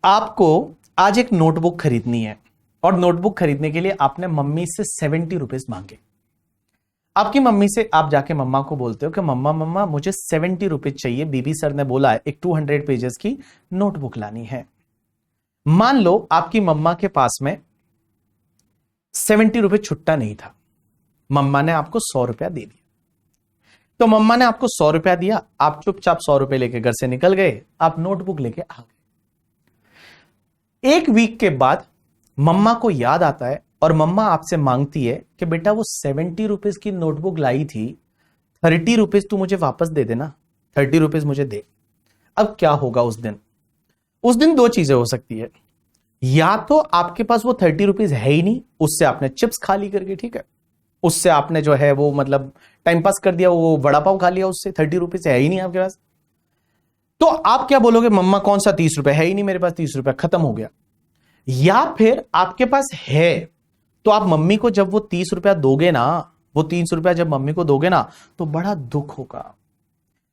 आपको आज एक नोटबुक खरीदनी है, और नोटबुक खरीदने के लिए आपने मम्मी से 70 रुपीज मांगे। आपकी मम्मी से आप जाके मम्मा को बोलते हो कि मम्मा मम्मा मुझे 70 रुपीज चाहिए, बीबी सर ने बोला है एक 200 पेजेस की नोटबुक लानी है। मान लो आपकी मम्मा के पास में 70 रुपए छुट्टा नहीं था, मम्मा ने आपको 100 रुपया दे दिया। तो मम्मा ने आपको 100 रुपया दिया, आप चुपचाप 100 रुपए लेके घर से निकल गए, आप नोटबुक लेके आ गए। एक वीक के बाद मम्मा को याद आता है और मम्मा आपसे मांगती है कि बेटा वो 70 रुपीज की नोटबुक लाई थी, 30 रुपीज तू मुझे वापस दे देना, 30 रुपीज मुझे दे। अब क्या होगा उस दिन? उस दिन दो चीजें हो सकती है, या तो आपके पास वो 30 रुपीज है ही नहीं, उससे आपने चिप्स खा ली करके, ठीक है, उससे आपने जो है वो मतलब टाइम पास कर दिया, वो वड़ा पाव खा लिया, उससे 30 रुपीज है ही नहीं आपके पास। तो आप क्या बोलोगे? मम्मा कौन सा 30 रुपए, है ही नहीं मेरे पास 30 रुपए, खत्म हो गया। या फिर आपके पास है, तो आप मम्मी को जब वो 30 रुपया दोगे ना, वो 30 रुपया जब मम्मी को दोगे ना, तो बड़ा दुख होगा।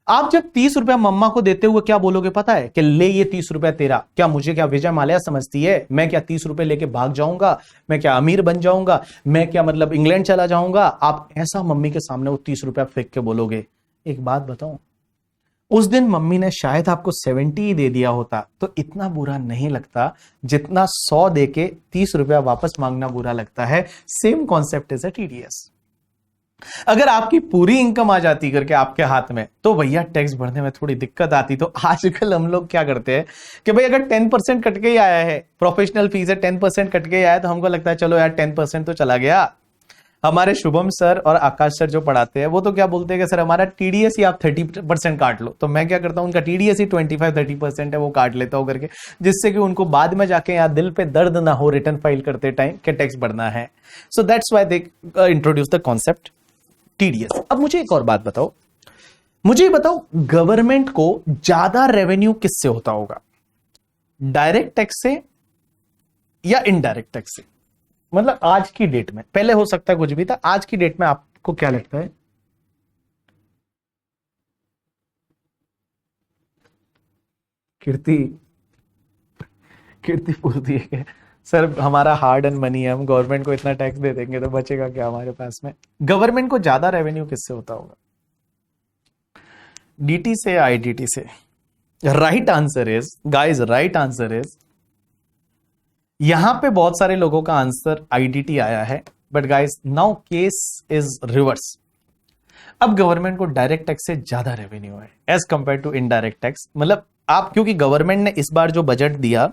आप जब 30 रुपया मम्मा को देते हुए क्या बोलोगे पता है? कि ले ये 30 रुपया तेरा, क्या मुझे क्या विजय माल्या समझती है? मैं क्या 30 रुपए लेके भाग जाऊंगा? मैं क्या अमीर बन जाऊंगा? मैं क्या मतलब इंग्लैंड चला जाऊंगा? आप ऐसा मम्मी के सामने वो 30 रुपया फेंक के बोलोगे। एक बात बताऊं, उस दिन मम्मी ने शायद आपको 70 ही दे दिया होता तो इतना बुरा नहीं लगता जितना 100 दे के 30 रुपया वापस मांगना बुरा लगता है। Same concept is a TDS. अगर आपकी पूरी इनकम आ जाती करके आपके हाथ में, तो भैया टैक्स भरने में थोड़ी दिक्कत आती। तो आजकल हम लोग क्या करते हैं कि भाई अगर 10% कट के ही आया है, प्रोफेशनल फीस है 10% कट के ही आया है, तो हमको लगता है चलो यार 10% तो चला गया। हमारे शुभम सर और आकाश सर जो पढ़ाते हैं वो तो क्या बोलते हैं कि सर हमारा टीडीएस ही आप 30% काट लो। तो मैं क्या करता हूं, उनका टीडीएस ही 25-30% है, वो काट लेता हूं करके, जिससे कि उनको बाद में जाके यहाँ दिल पे दर्द ना हो रिटर्न फाइल करते टाइम के टैक्स भरना है। So that's why they introduce the concept TDS. अब मुझे एक और बात बताओ, मुझे बताओ गवर्नमेंट को ज्यादा रेवेन्यू किससे होता होगा? डायरेक्ट टैक्स से या इनडायरेक्ट टैक्स से? मतलब आज की डेट में, पहले हो सकता है कुछ भी था, आज की डेट में आपको क्या लगता है? कीर्ति कीर्ति पूछती है सर हमारा हार्ड एंड मनी है, हम गवर्नमेंट को इतना टैक्स दे देंगे तो बचेगा क्या हमारे पास में? गवर्नमेंट को ज्यादा रेवेन्यू किससे होता होगा? डीटी से या आईडीटी से? Right answer is guys, right answer is, यहां पे बहुत सारे लोगों का आंसर आईडीटी आया है, but guys now case is reverse. अब गवर्नमेंट को डायरेक्ट टैक्स से ज्यादा रेवेन्यू है as compare to indirect tax. मतलब आप, क्योंकि गवर्नमेंट ने इस बार जो बजट दिया,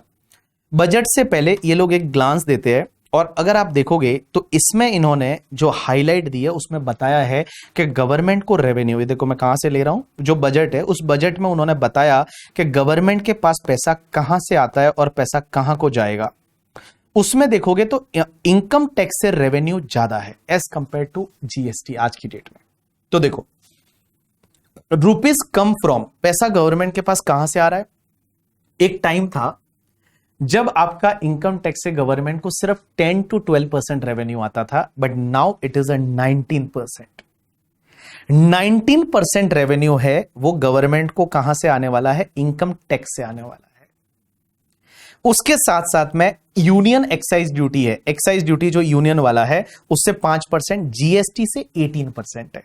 बजट से पहले ये लोग एक ग्लांस देते हैं, और अगर आप देखोगे तो इसमें इन्होंने जो हाईलाइट दी है उसमें बताया है कि गवर्नमेंट को रेवेन्यू, ये देखो मैं कहां से ले रहा हूं, जो बजट है उस बजट में उन्होंने बताया कि गवर्नमेंट के पास पैसा कहां से आता है और पैसा कहां को जाएगा। उसमें देखोगे तो इनकम टैक्स से रेवेन्यू ज्यादा है एज कंपेयर टू जीएसटी आज की डेट में। तो देखो रुपीज कम फ्रॉम, पैसा गवर्नमेंट के पास कहां से आ रहा है? एक टाइम था जब आपका इनकम टैक्स से गवर्नमेंट को सिर्फ 10 to 12% रेवेन्यू आता था, but now it is a 19%। 19% revenue है वो गवर्नमेंट को कहां से आने वाला है? इनकम टैक्स से आने वाला है। उसके साथ साथ में यूनियन एक्साइज ड्यूटी है, एक्साइज ड्यूटी जो यूनियन वाला है उससे 5%, जीएसटी से 18% है।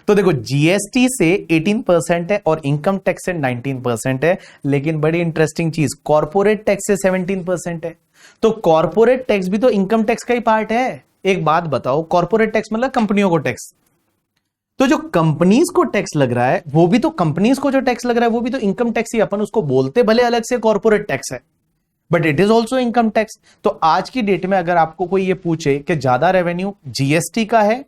तो देखो जीएसटी से 18% है और इनकम टैक्स से 19% है, लेकिन बड़ी इंटरेस्टिंग चीज, कॉर्पोरेट टैक्स से 17% है। तो कॉर्पोरेट टैक्स भी तो इनकम टैक्स का ही पार्ट है। एक बात बताओ, कॉर्पोरेट टैक्स मतलब कंपनियों को टैक्स, तो जो कंपनीज को टैक्स लग रहा है वो भी तो, कंपनीज को जो टैक्स लग रहा है वो भी तो इनकम टैक्स ही, अपन उसको बोलते भले अलग से कॉर्पोरेट टैक्स है, but it is also income tax. तो आज की डेट में अगर आपको कोई ये पूछे कि ज्यादा रेवेन्यू जीएसटी का है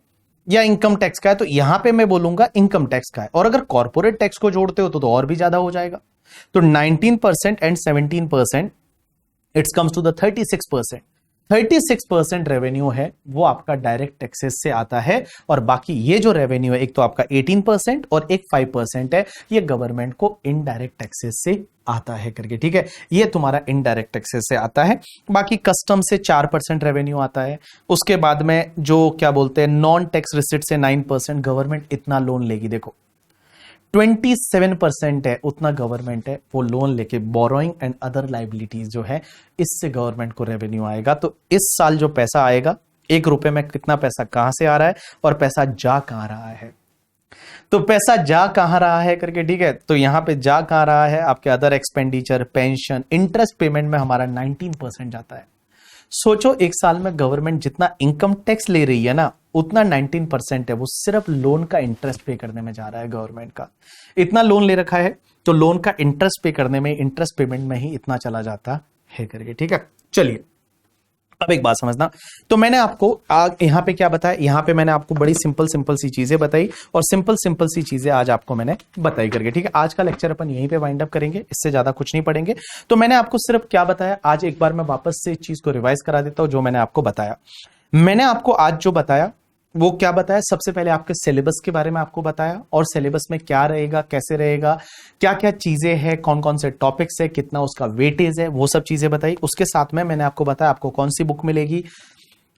या इनकम टैक्स का है, तो यहां पे मैं बोलूंगा इनकम टैक्स का है, और अगर कॉर्पोरेट टैक्स को जोड़ते हो तो और भी ज्यादा हो जाएगा। तो 19% and 17% it's comes to the 36%। 36% revenue है वो आपका डायरेक्ट टैक्सेस से आता है, और बाकी ये जो रेवेन्यू है एक तो आपका 18% और एक 5% है, ये गवर्नमेंट को इनडायरेक्ट टैक्सेस से आता है करके, ठीक है। ये तुम्हारा इनडायरेक्ट टैक्सेस से आता है। बाकी कस्टम से 4% रेवेन्यू आता है। उसके बाद में जो क्या बोलते हैं नॉन टैक्स रिसिट से 9% गवर्नमेंट इतना लोन लेगी। देखो 27% है उतना गवर्नमेंट है वो लोन लेके, बोरोइंग एंड अदर लाइबिलिटीज जो है इससे गवर्नमेंट को रेवेन्यू आएगा। तो इस साल जो पैसा आएगा 1 रुपए में कितना पैसा कहां से आ रहा है और पैसा जा कहां रहा है, तो पैसा जा कहां रहा है करके, ठीक है। तो यहां पे जा कहां रहा है, आपके other expenditure, pension, interest payment में हमारा 19% जाता है। सोचो एक साल में गवर्नमेंट जितना इनकम टैक्स ले रही है ना, उतना 19% है वो सिर्फ लोन का इंटरेस्ट पे करने में जा रहा है गवर्नमेंट का। इतना लोन ले रखा है तो लोन का इंटरेस्ट पे करने में, इंटरेस्ट पेमेंट में ही इतना चला जाता है करके, ठीक है। चलिए अब एक बात समझना, तो मैंने आपको यहां पे क्या बताया, यहां पे मैंने आपको बड़ी सिंपल सिंपल सी चीजें बताई, और सिंपल सिंपल सी चीजें आज आपको मैंने बताई करके, ठीक है। आज का लेक्चर अपन यहीं पे वाइंड अप करेंगे, इससे ज्यादा कुछ नहीं पढ़ेंगे। तो मैंने आपको सिर्फ क्या बताया, आज एक बार मैं वापस से इस चीज को रिवाइज करा देता हूं जो मैंने आपको बताया। मैंने आपको आज जो बताया वो क्या बताया, सबसे पहले आपके सिलेबस के बारे में आपको बताया, और सिलेबस में क्या रहेगा, कैसे रहेगा, क्या क्या चीजें हैं, कौन कौन से टॉपिक्स है, कितना उसका वेटेज है, वो सब चीजें बताई। उसके साथ में मैंने आपको बताया आपको कौन सी बुक मिलेगी।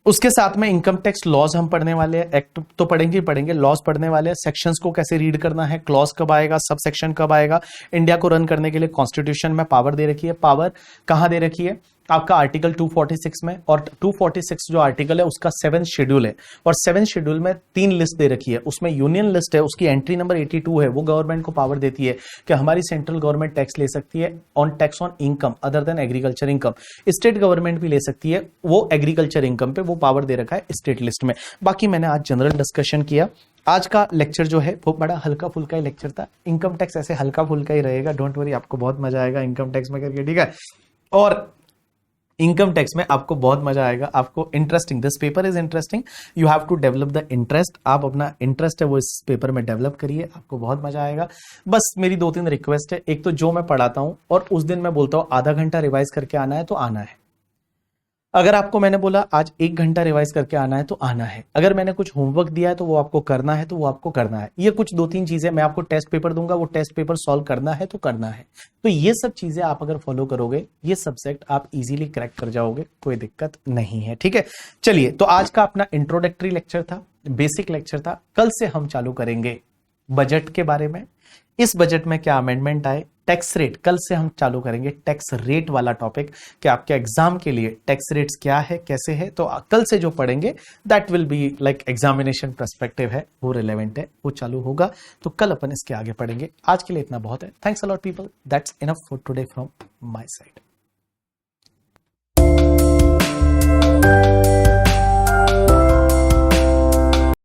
उसके साथ में इनकम टैक्स लॉज हम पढ़ने वाले हैं, एक्ट तो पढ़ेंगे ही पढ़ेंगे, लॉज पढ़ने वाले हैं, सेक्शंस को कैसे रीड करना है, क्लॉज कब आएगा, सब सेक्शन कब आएगा, इंडिया को रन करने के लिए कॉन्स्टिट्यूशन में पावर दे रखी है। पावर कहां दे रखी है, आपका आर्टिकल 246 में, और 246 जो आर्टिकल है उसका 7 शेड्यूल है, और 7 शेड्यूल में 3 लिस्ट दे रखी है। उसमें यूनियन लिस्ट है, उसकी एंट्री नंबर 82 है, वो गवर्नमेंट को पावर देती है कि हमारी सेंट्रल गवर्नमेंट टैक्स ले सकती है on tax on income other than agriculture income. State government भी ले सकती है वो एग्रीकल्चर इनकम पे, वो पावर दे रखा है स्टेट लिस्ट में। बाकी मैंने आज जनरल डिस्कशन किया। आज का लेक्चर जो है वो बड़ा हल्का फुल्का ही लेक्चर था। इनकम टैक्स ऐसे हल्का फुल्का ही रहेगा, डोंट वरी, आपको बहुत मजा आएगा इनकम टैक्स में करके, ठीक है। और इनकम टैक्स में आपको बहुत मजा आएगा, आपको interesting, this paper is interesting, you have to develop the interest. आप अपना इंटरेस्ट है वो इस पेपर में डेवलप करिए, आपको बहुत मजा आएगा। बस मेरी 2-3 रिक्वेस्ट है, एक तो जो मैं पढ़ाता हूं और उस दिन मैं बोलता हूं आधा घंटा रिवाइज करके आना है तो आना है। अगर आपको मैंने बोला आज 1 घंटा रिवाइज करके आना है तो आना है। अगर मैंने कुछ होमवर्क दिया है तो वो आपको करना है तो वो आपको करना है। ये कुछ 2-3 चीजें, मैं आपको टेस्ट पेपर दूंगा, वो टेस्ट पेपर सॉल्व करना है तो करना है। तो ये सब चीजें आप अगर फॉलो करोगे, ये सब्जेक्ट आप इजीली क्रैक कर जाओगे, कोई दिक्कत नहीं है, ठीक है। चलिए, तो आज का अपना इंट्रोडक्टरी लेक्चर था, बेसिक लेक्चर था। कल से हम चालू करेंगे बजट के बारे में, इस बजट में क्या अमेंडमेंट आए, टैक्स रेट, कल से हम चालू करेंगे टैक्स रेट वाला टॉपिक कि आपके एग्जाम के लिए टैक्स रेट्स क्या है, कैसे है। तो कल से जो पढ़ेंगे that will be like examination perspective है, वो रिलेवेंट है, वो चालू होगा। तो कल अपन इसके आगे पढ़ेंगे। आज के लिए इतना बहुत है। Thanks a lot people, that's enough for today from my side.